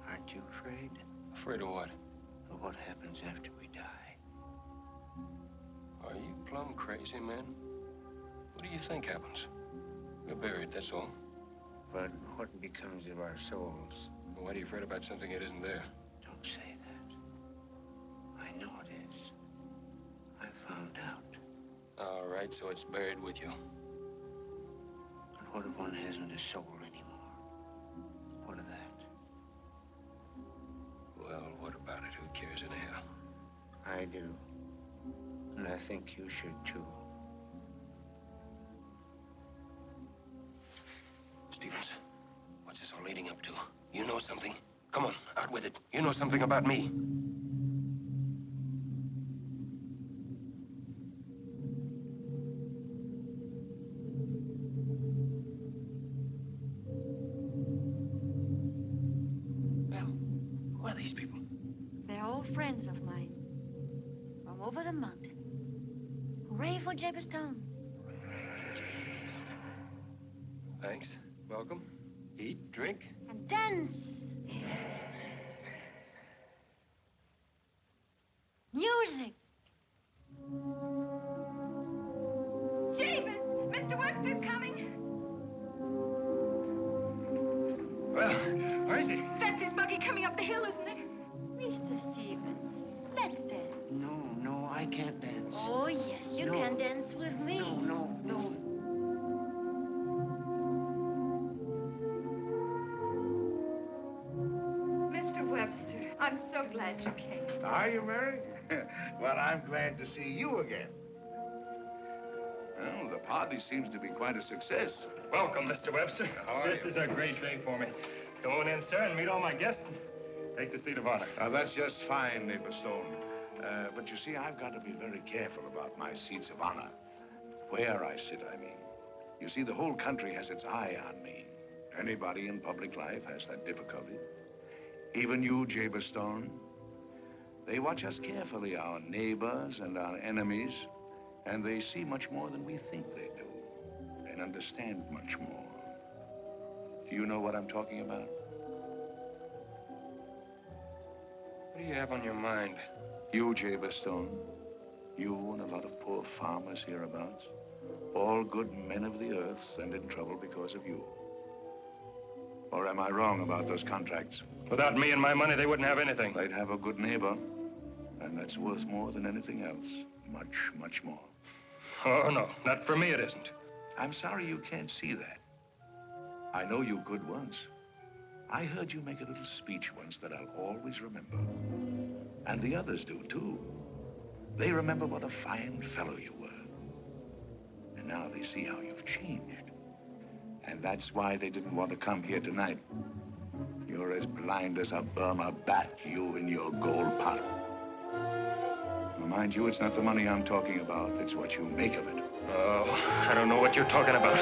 Aren't you afraid? Afraid of what? Of what happens after we die. Are you plumb crazy, man? What do you think happens? We're buried, that's all. But what becomes of our souls? Well, why are you afraid about something that isn't there? Don't say that. I know it is. I found out. All right, so it's buried with you. And what if one hasn't a soul anymore? What of that? Well, what about it? Who cares anyhow? I do. And I think you should, too. Stevens, what's this all leading up to? You know something. Come on, out with it. You know something about me. Belle, who are these people? They're all friends of mine. From over the mountain. Hooray for Jabez Stone. Thanks. Welcome. Eat, drink. And dance. music. Jabez! Mr. Webster's coming. Well, where is he? That's his buggy coming up the hill, isn't it? Mr. Stevens, let's dance. No, I can't dance. Oh, yes, you can dance with me. No. Mr. Webster, I'm so glad you came. Are you, Mary? Well, I'm glad to see you again. Well, the party seems to be quite a success. Welcome, Mr. Webster. How are This you? is a great day for me. Come on in, sir, and meet all my guests. Take the seat of honor. That's just fine, neighbor Stone. But you see, I've got to be very careful about my seats of honor. Where I sit, I mean. You see, the whole country has its eye on me. Anybody in public life has that difficulty. Even you, Jabez Stone. They watch us carefully, our neighbors and our enemies, and they see much more than we think they do, and understand much more. Do you know what I'm talking about? What do you have on your mind? You, Jabez Stone. You and a lot of poor farmers hereabouts. All good men of the earth and in trouble because of you. Or am I wrong about those contracts? Without me and my money, they wouldn't have anything. They'd have a good neighbor, and that's worth more than anything else. Much, much more. Oh, no, not for me it isn't. I'm sorry you can't see that. I know you good once. I heard you make a little speech once that I'll always remember. And the others do, too. They remember what a fine fellow you were. And now they see how you've changed. And that's why they didn't want to come here tonight. You're as blind as a Burma bat, you and your gold pot. Well, mind you, it's not the money I'm talking about. It's what you make of it. Oh, I don't know what you're talking about.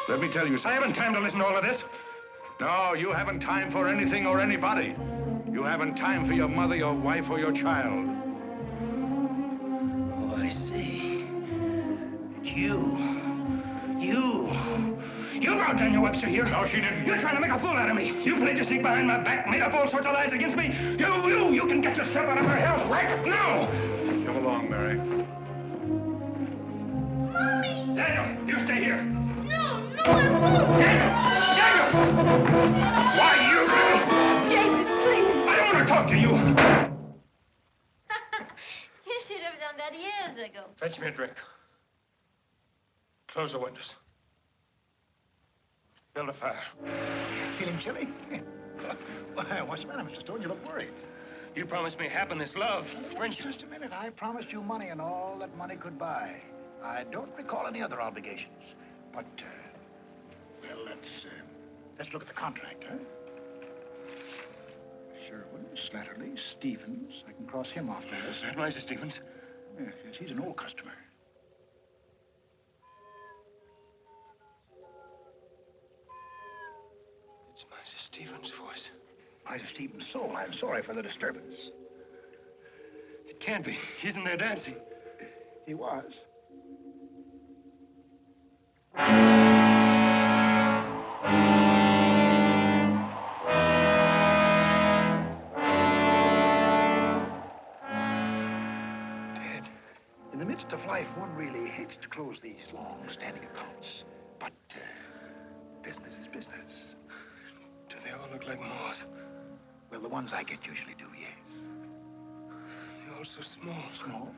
Let me tell you something. I haven't time to listen to all of this. No, you haven't time for anything or anybody. You haven't time for your mother, your wife, or your child. Oh, I see. It's you. You brought Daniel Webster here. No, she didn't. You're trying to make a fool out of me. You played your sneak behind my back, made up all sorts of lies against me. You can get yourself out of her hell right now. Come along, Mary. Mommy! Daniel, you stay here. No, I won't. Daniel! Why, you... Jabez, please. I don't want to talk to you. You should have done that years ago. Fetch me a drink. Close the windows. Build a fire. Feeling chilly? Why, what's the matter, Mr. Stone? You look worried. You promised me happiness, love, friendship. Just a minute. I promised you money and all that money could buy. I don't recall any other obligations. But, well, let's look at the contract, huh? Sherwood, Slatterly, Stevens. I can cross him off the list. Mr. Stevens. Yes, he's an old customer. It's Mrs. Stevens' voice. Mr. Stevens' soul. I'm sorry for the disturbance. It can't be. He's in there dancing. He was. Dad, in the midst of life, one really hates to close these long-standing accounts. But business is business. Do they all look like moths? Well, the ones I get usually do, yes. They're all so small. Small?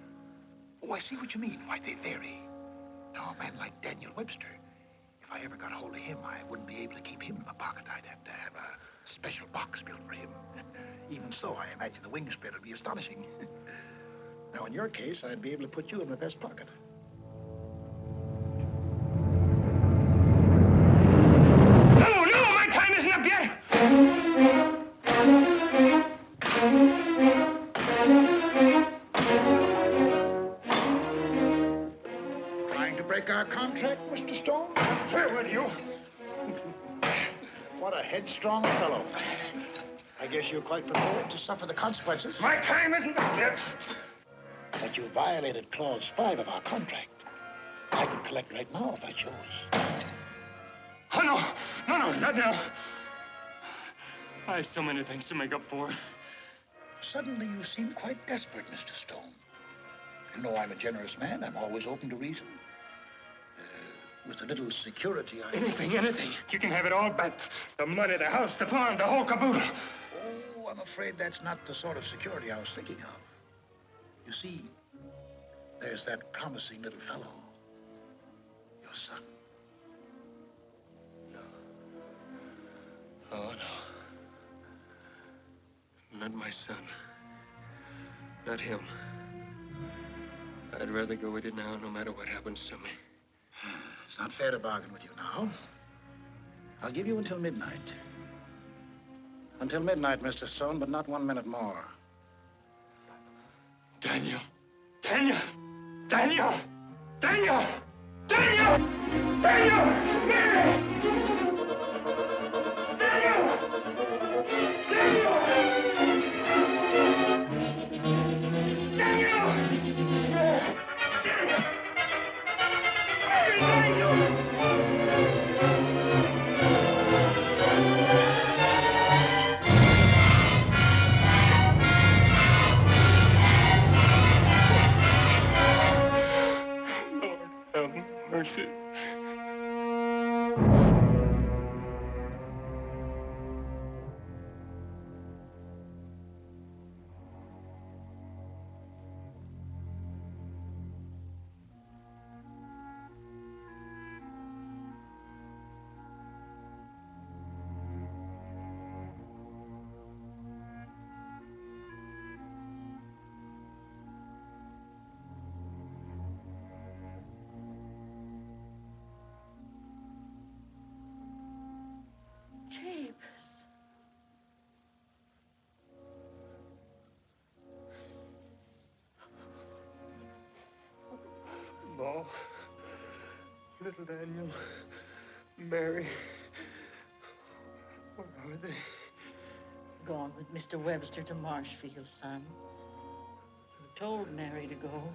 Oh, I see what you mean. Why, they vary. Now, a man like Daniel Webster, if I ever got hold of him, I wouldn't be able to keep him in my pocket. I'd have to have a special box built for him. Even so, I imagine the wingspread would be astonishing. Now, in your case, I'd be able to put you in my vest pocket. No, my time isn't up yet. Trying to break our contract, Mr. Stone? Sir, would you? What a headstrong fellow. I guess you're quite prepared to suffer the consequences. My time isn't up yet. But you violated Clause 5 of our contract. I could collect right now if I chose. Oh, no. No, not now. I have so many things to make up for. Suddenly you seem quite desperate, Mr. Stone. You know I'm a generous man. I'm always open to reason. With a little security, Anything. You can have it all back. The money, the house, the farm, the whole caboodle. Oh, I'm afraid that's not the sort of security I was thinking of. You see, there's that promising little fellow, your son. Oh, no. Not my son. Not him. I'd rather go with you now, no matter what happens to me. It's not fair to bargain with you now. I'll give you until midnight. Until midnight, Mr. Stone, but not 1 minute more. Daniel! Daniel! Daniel! Daniel! Daniel! Daniel! Mary! Daniel! Daniel! Mercy. Jabez. Belle, little Daniel, Mary, where are they? Gone with Mr. Webster to Marshfield, son. You told Mary to go.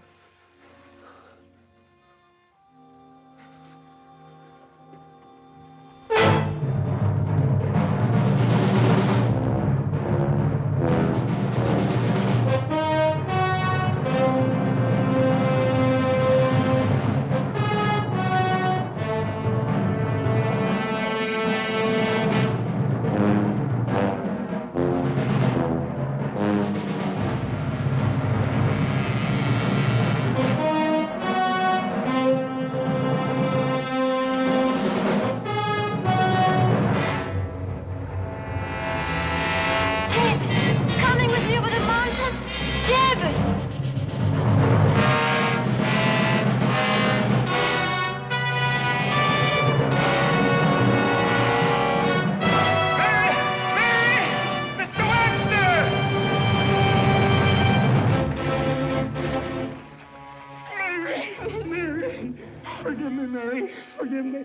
Forgive me, Mary. Forgive me.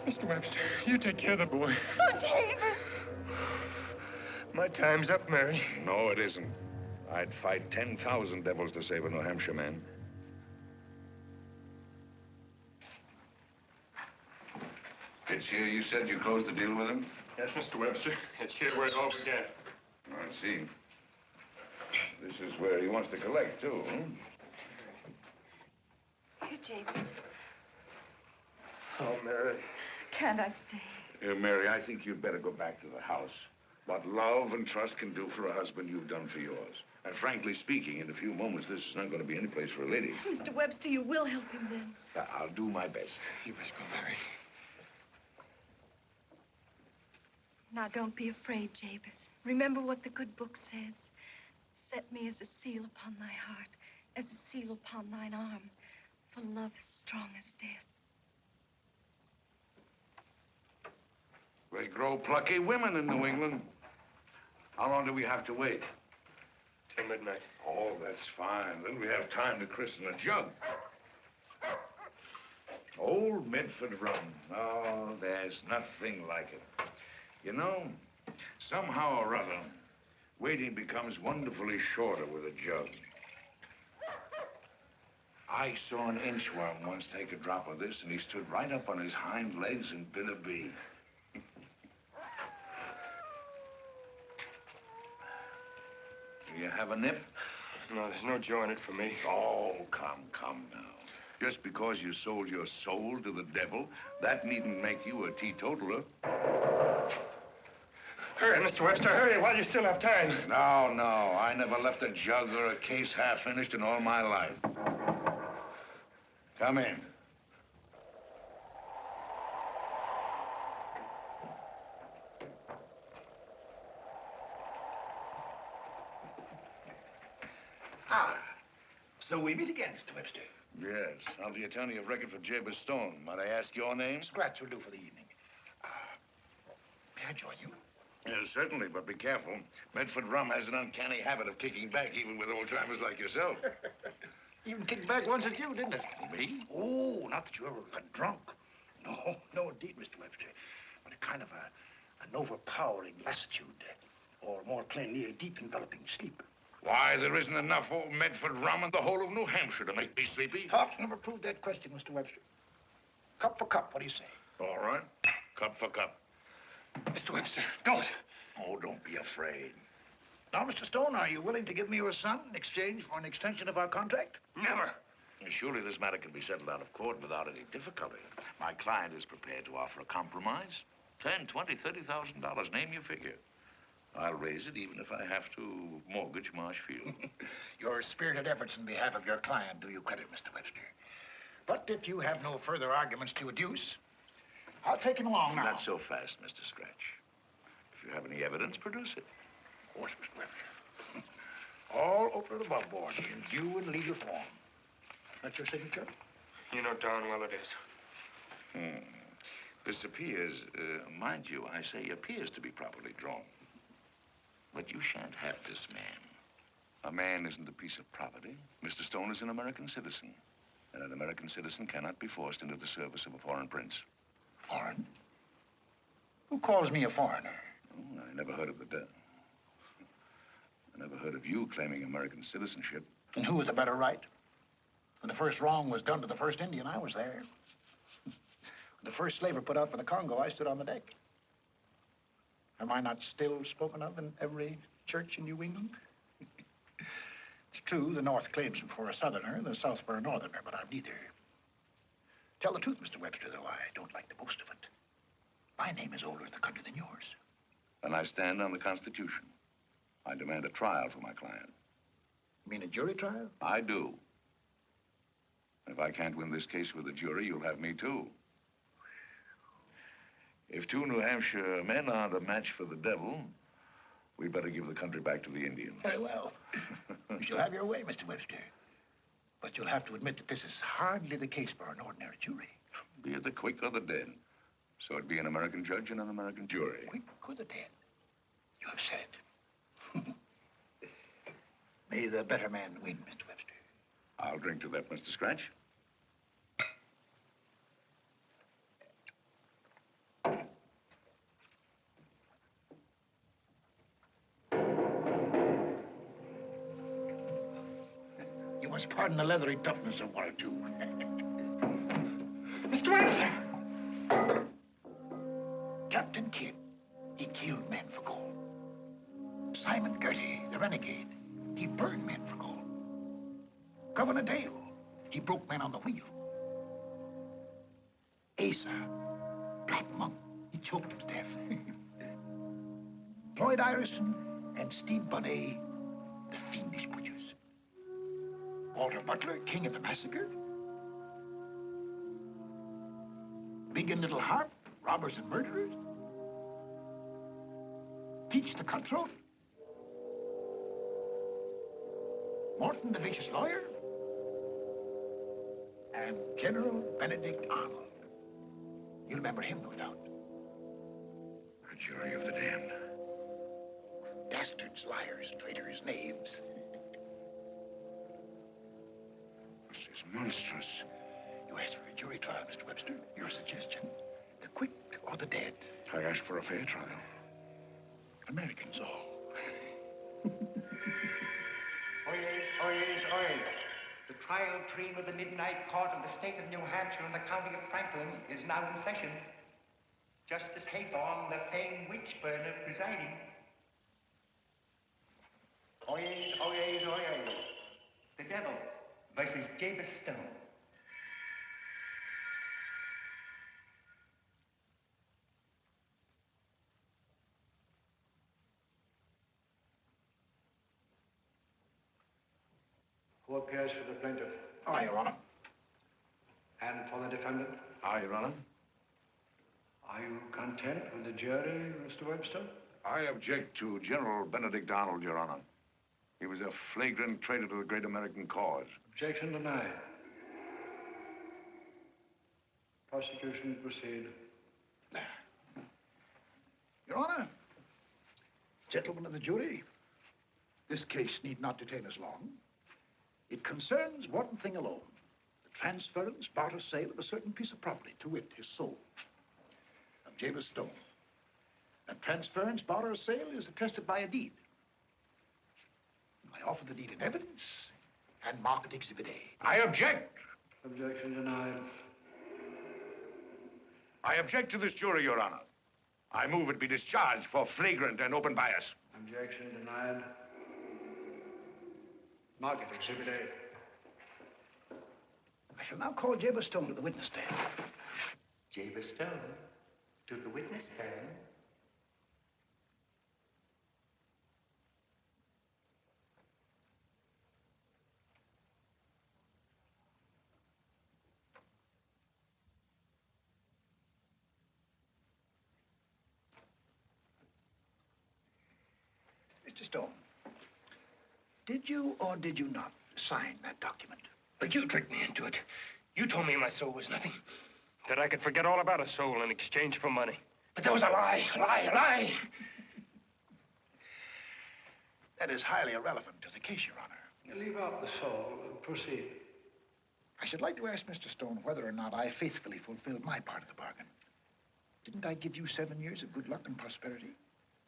Mr. Webster, you take care of the boy. Oh, David! My time's up, Mary. No, it isn't. I'd fight 10,000 devils to save a New Hampshire man. It's here you said you closed the deal with him? Yes, Mr. Webster. It's here where it all began. I see. This is where he wants to collect, too, Here, Jabez. Oh, Mary. Can't I stay? Mary, I think you'd better go back to the house. What love and trust can do for a husband, you've done for yours. And frankly speaking, in a few moments, this is not going to be any place for a lady. Mr. Webster, you will help him then. I'll do my best. You must go, Mary. Now, don't be afraid, Jabez. Remember what the good book says. Set me as a seal upon thy heart, as a seal upon thine arm, for love is strong as death. They grow plucky women in New England. How long do we have to wait? Till midnight. Oh, that's fine. Then we have time to christen a jug. Old Medford rum. Oh, there's nothing like it. You know, somehow or other, waiting becomes wonderfully shorter with a jug. I saw an inchworm once take a drop of this, and he stood right up on his hind legs and bit a bee. Do you have a nip? No, there's no joy in it for me. Oh, come now. Just because you sold your soul to the devil, that needn't make you a teetotaler. Hurry, Mr. Webster, hurry while you still have time. No, I never left a jug or a case half finished in all my life. Come in. So we meet again, Mr. Webster. Yes, I'm the attorney of record for Jabez Stone. Might I ask your name? Scratch will do for the evening. May I join you? Yes, certainly, but be careful. Medford rum has an uncanny habit of kicking back, even with old-timers like yourself. Even kicked back once at you, didn't it? Me? Oh, not that you ever got drunk. No, indeed, Mr. Webster. But a kind of an overpowering lassitude, or more plainly, a deep enveloping sleep. Why, there isn't enough old Medford rum in the whole of New Hampshire to make me sleepy. Talk never proved that question, Mr. Webster. Cup for cup, what do you say? All right, cup for cup. Mr. Webster, don't. Oh, don't be afraid. Now, Mr. Stone, are you willing to give me your son in exchange for an extension of our contract? Never. Surely this matter can be settled out of court without any difficulty. My client is prepared to offer a compromise. $10,000, $20,000, $30,000, name your figure. I'll raise it even if I have to mortgage Marshfield. Your spirited efforts in behalf of your client do you credit, Mr. Webster. But if you have no further arguments to adduce, I'll take him along now. Not so fast, Mr. Scratch. If you have any evidence, produce it. Of course, Mr. Webster. All over the above board in due and legal form. That's your signature? You know darn well it is. This appears, mind you, I say appears to be properly drawn. But you shan't have this man. A man isn't a piece of property. Mr. Stone is an American citizen. And an American citizen cannot be forced into the service of a foreign prince. Foreign? Who calls me a foreigner? Oh, I never heard of the I never heard of you claiming American citizenship. And who has a better right? When the first wrong was done to the first Indian, I was there. When the first slaver put out for the Congo, I stood on the deck. Am I not still spoken of in every church in New England? It's true, the North claims him for a Southerner and the South for a Northerner, but I'm neither. Tell the truth, Mr. Webster, though I don't like to boast of it. My name is older in the country than yours. And I stand on the Constitution. I demand a trial for my client. You mean a jury trial? I do. If I can't win this case with a jury, you'll have me too. If two New Hampshire men aren't a match for the devil, we'd better give the country back to the Indians. Very well. You shall have your way, Mr. Webster. But you'll have to admit that this is hardly the case for an ordinary jury. Be it the quick or the dead. So it'd be an American judge and an American jury. Quick or the dead? You have said it. May the better man win, Mr. Webster. I'll drink to that, Mr. Scratch. You must pardon the leathery toughness of one or two. Mr. Webster! Captain Kidd, he killed men for gold. Simon Girty, the renegade, he burned men for gold. Governor Dale, he broke men on the wheel. Asa, Black Monk, he choked him to death. Floyd Ireson and Steve Bonnet, the fiendish butchers. Walter Butler, king of the massacre. Big and Little Harp, robbers and murderers. Peach the cutthroat. Morton the vicious lawyer. And General Benedict Arnold. You remember him, no doubt. A jury of the damned. Dastards, liars, traitors, knaves. This is monstrous. You asked for a jury trial, Mr. Webster. Your suggestion, the quick or the dead? I asked for a fair trial. Americans all. Oyez, oyez, oyez. The trial train of the Midnight Court of the state of New Hampshire and the county of Franklin is now in session. Justice Haythorne, the famed witch burner, presiding. Oyez, oyez, oyez. The Devil versus Jabez Stone. Who appears for the plaintiff? Aye, Your Honor. And for the defendant? Aye, Your Honor. Are you content with the jury, Mr. Webster? I object to General Benedict Arnold, Your Honor. He was a flagrant traitor to the great American cause. Objection denied. Prosecution proceed. Your Honor, gentlemen of the jury, this case need not detain us long. It concerns one thing alone, the transference, barter sale of a certain piece of property, to wit, his soul, of Jabez Stone. That transference, barter, or sale is attested by a deed. I offer the deed in evidence and mark it Exhibit A. I object. Objection denied. I object to this jury, Your Honor. I move it be discharged for flagrant and open bias. Objection denied. Mark it Exhibit A. I shall now call Jabez Stone to the witness stand. Jabez Stone to the witness stand. Mr. Stone, did you or did you not sign that document? But you tricked me into it. You told me my soul was nothing. That I could forget all about a soul in exchange for money. But that was a lie, a lie, a lie. That is highly irrelevant to the case, Your Honor. You leave out the soul and proceed. I should like to ask Mr. Stone whether or not I faithfully fulfilled my part of the bargain. Didn't I give you 7 years of good luck and prosperity?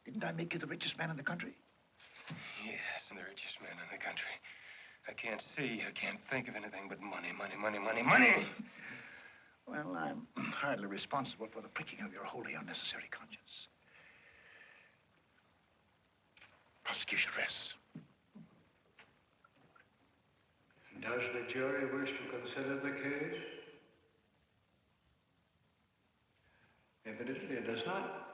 Didn't I make you the richest man in the country? Yes, I'm the richest man in the country. I can't see, I can't think of anything but money, money, money, money, money. Well, I'm hardly responsible for the pricking of your wholly unnecessary conscience. Prosecution rests. Does the jury wish to consider the case? Evidently it does not.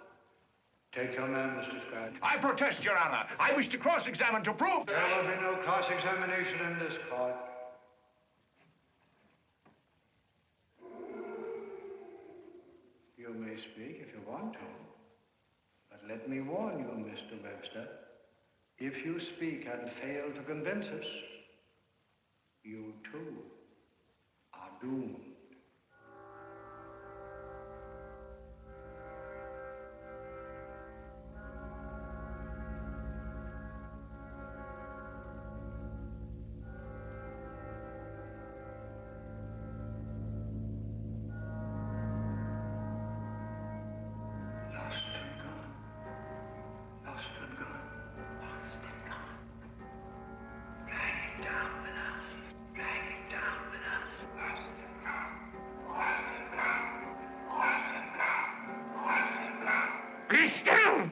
Take your man, Mr. Scratch. I protest, Your Honor. I wish to cross-examine to prove... There will be no cross-examination in this court. You may speak if you want to. But let me warn you, Mr. Webster. If you speak and fail to convince us, you too are doomed. Be still!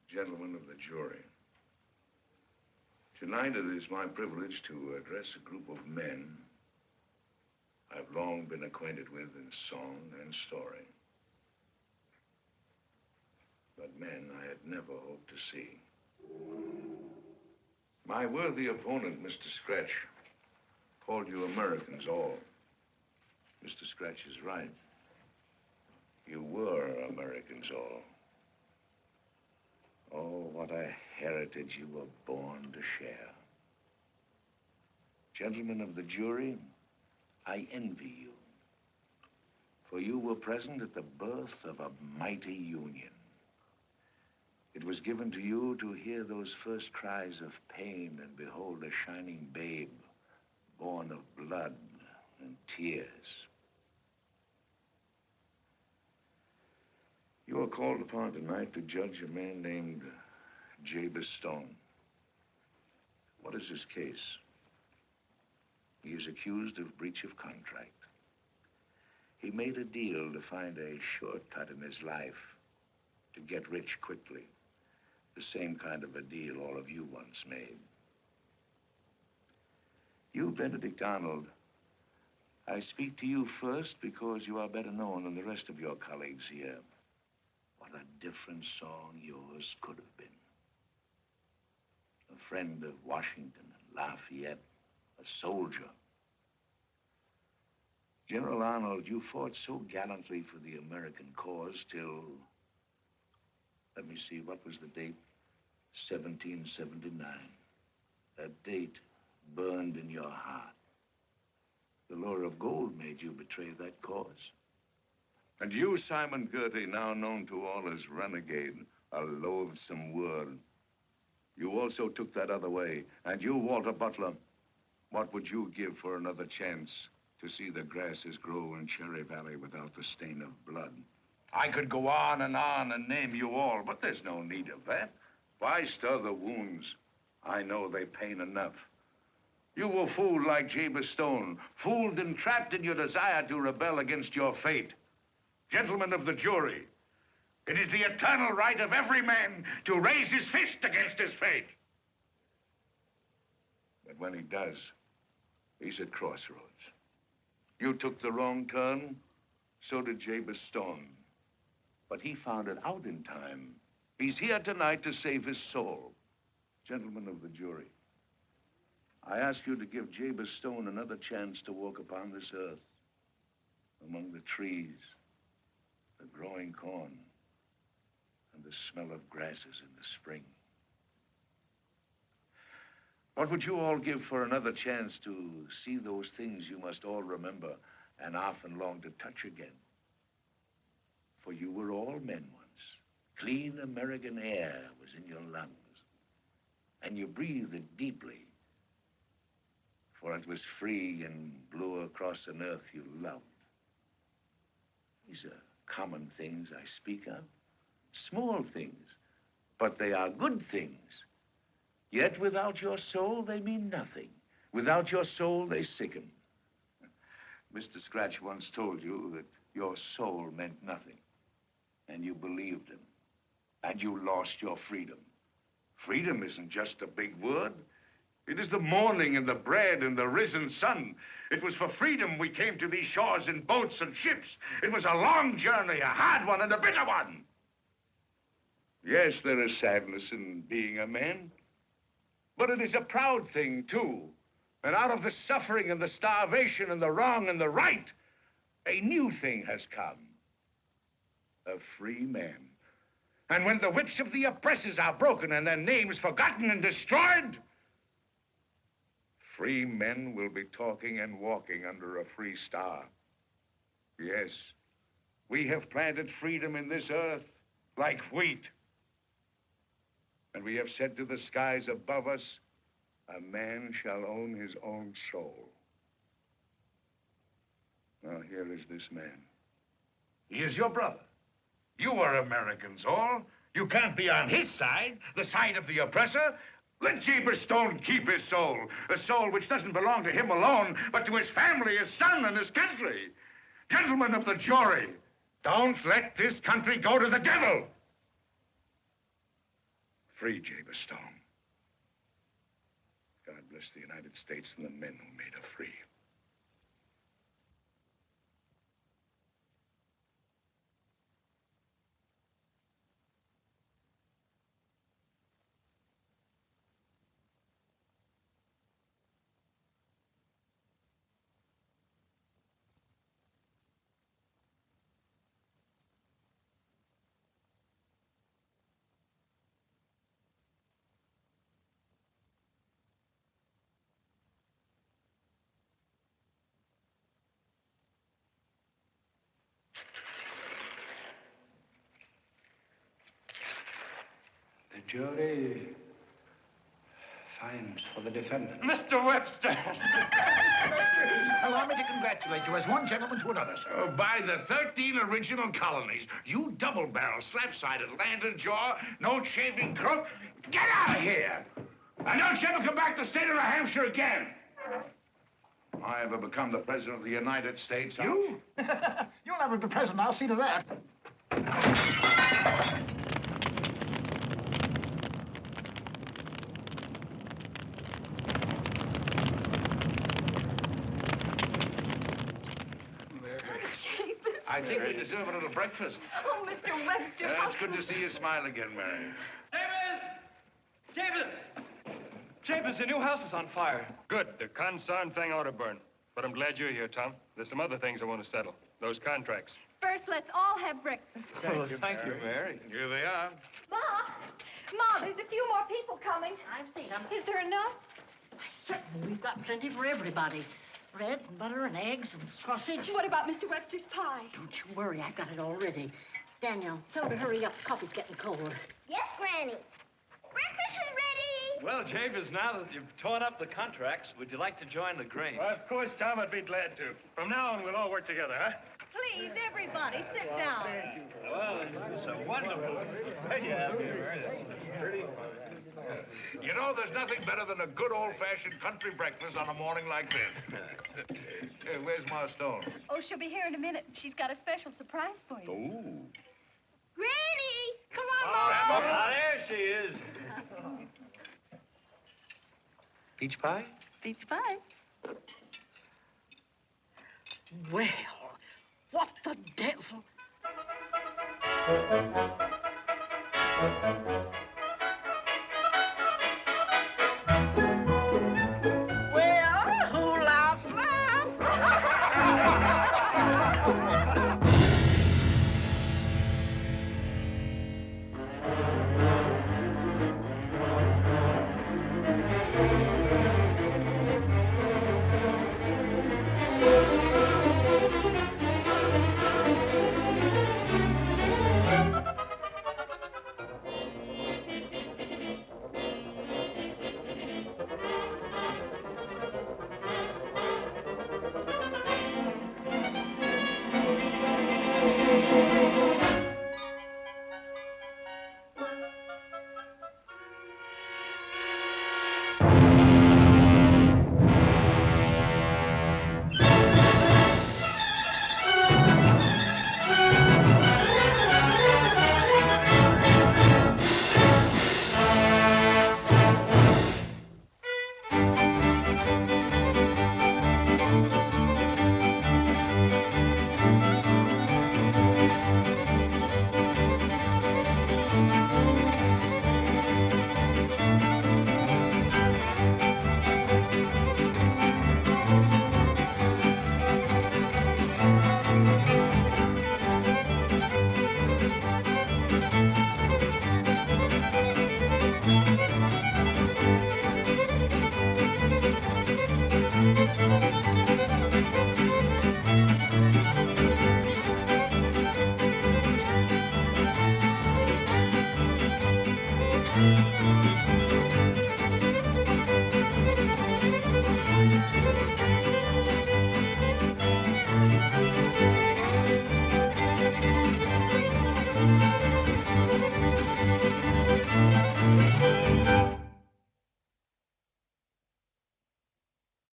Gentlemen of the jury, tonight it is my privilege to address a group of men I've long been acquainted with in song and story, but men I had never hoped to see. My worthy opponent, Mr. Scratch, called you Americans all. Mr. Scratch is right. You were Americans all. Oh, what a heritage you were born to share. Gentlemen of the jury, I envy you, for you were present at the birth of a mighty union. It was given to you to hear those first cries of pain and behold a shining babe, born of blood and tears. You are called upon tonight to judge a man named Jabez Stone. What is his case? He is accused of breach of contract. He made a deal to find a shortcut in his life to get rich quickly. The same kind of a deal all of you once made. You, Benedict Arnold, I speak to you first because you are better known than the rest of your colleagues here. What a different song yours could have been. A friend of Washington and Lafayette, a soldier. General Arnold, you fought so gallantly for the American cause till, let me see, what was the date? 1779. That date burned in your heart. The lure of gold made you betray that cause. And you, Simon Girty, now known to all as renegade, a loathsome word. You also took that other way. And you, Walter Butler, what would you give for another chance to see the grasses grow in Cherry Valley without the stain of blood? I could go on and name you all, but there's no need of that. Why stir the wounds? I know they pain enough. You were fooled like Jabez Stone, fooled and trapped in your desire to rebel against your fate. Gentlemen of the jury, it is the eternal right of every man to raise his fist against his fate. But when he does, he's at crossroads. You took the wrong turn, so did Jabez Stone. But he found it out in time. He's here tonight to save his soul. Gentlemen of the jury, I ask you to give Jabez Stone another chance to walk upon this earth, among the trees, the growing corn, and the smell of grasses in the spring. What would you all give for another chance to see those things you must all remember and often long to touch again? For you were all men once. Clean American air was in your lungs, and you breathed it deeply, for it was free and blew across an earth you loved. These are common things I speak of, small things, but they are good things. Yet without your soul, they mean nothing. Without your soul, they sicken. Mr. Scratch once told you that your soul meant nothing, and you believed him, and you lost your freedom. Freedom isn't just a big word. It is the morning and the bread and the risen sun. It was for freedom we came to these shores in boats and ships. It was a long journey, a hard one and a bitter one. Yes, there is sadness in being a man, but it is a proud thing, too. And out of the suffering and the starvation and the wrong and the right, a new thing has come. A free man. And when the whips of the oppressors are broken and their names forgotten and destroyed, free men will be talking and walking under a free star. Yes, we have planted freedom in this earth like wheat. And we have said to the skies above us, a man shall own his own soul. Now, here is this man. He is your brother. You are Americans all. You can't be on his side, the side of the oppressor. Let Jabez Stone keep his soul, a soul which doesn't belong to him alone, but to his family, his son, and his country. Gentlemen of the jury, don't let this country go to the devil. Free Jabez Stone. God bless the United States and the men who made her free. Jury finds for the defendant. Mr. Webster! Allow me to congratulate you as one gentleman to another, sir. By the 13 original colonies, you double-barrel, slap-sided, landed jaw, no-shaving crook, get out of here! And don't you ever come back to the state of New Hampshire again! I ever become the president of the United States? You? You'll never be president, I'll see to that. I think we deserve a little breakfast. Oh, Mr. Webster. It's good to see you smile again, Mary. Jabez! Jabez, your new house is on fire. Good. The concerned thing ought to burn. But I'm glad you're here, Tom. There's some other things I want to settle. Those contracts. First, let's all have breakfast. Thank you, Mary. Here they are. Ma, there's a few more people coming. I've seen them. Is there enough? Certainly, we've got plenty for everybody. Bread and butter and eggs and sausage. What about Mr. Webster's pie? Don't you worry, I've got it all ready. Daniel, tell her to hurry up. The coffee's getting cold. Yes, Granny. Breakfast is ready. Well, Jabez, now that you've torn up the contracts, would you like to join the Grange? Well, of course, Tom, I'd be glad to. From now on, we'll all work together, huh? Please, everybody, sit down. Well, it's a wonderful day you have here, Mary. That's pretty. You know, there's nothing better than a good old-fashioned country breakfast on a morning like this. Hey, where's Ma Stone? Oh, she'll be here in a minute. She's got a special surprise for you. Oh. Granny! Come on, Mom! There she is. Peach pie? Peach pie. Well, what the devil?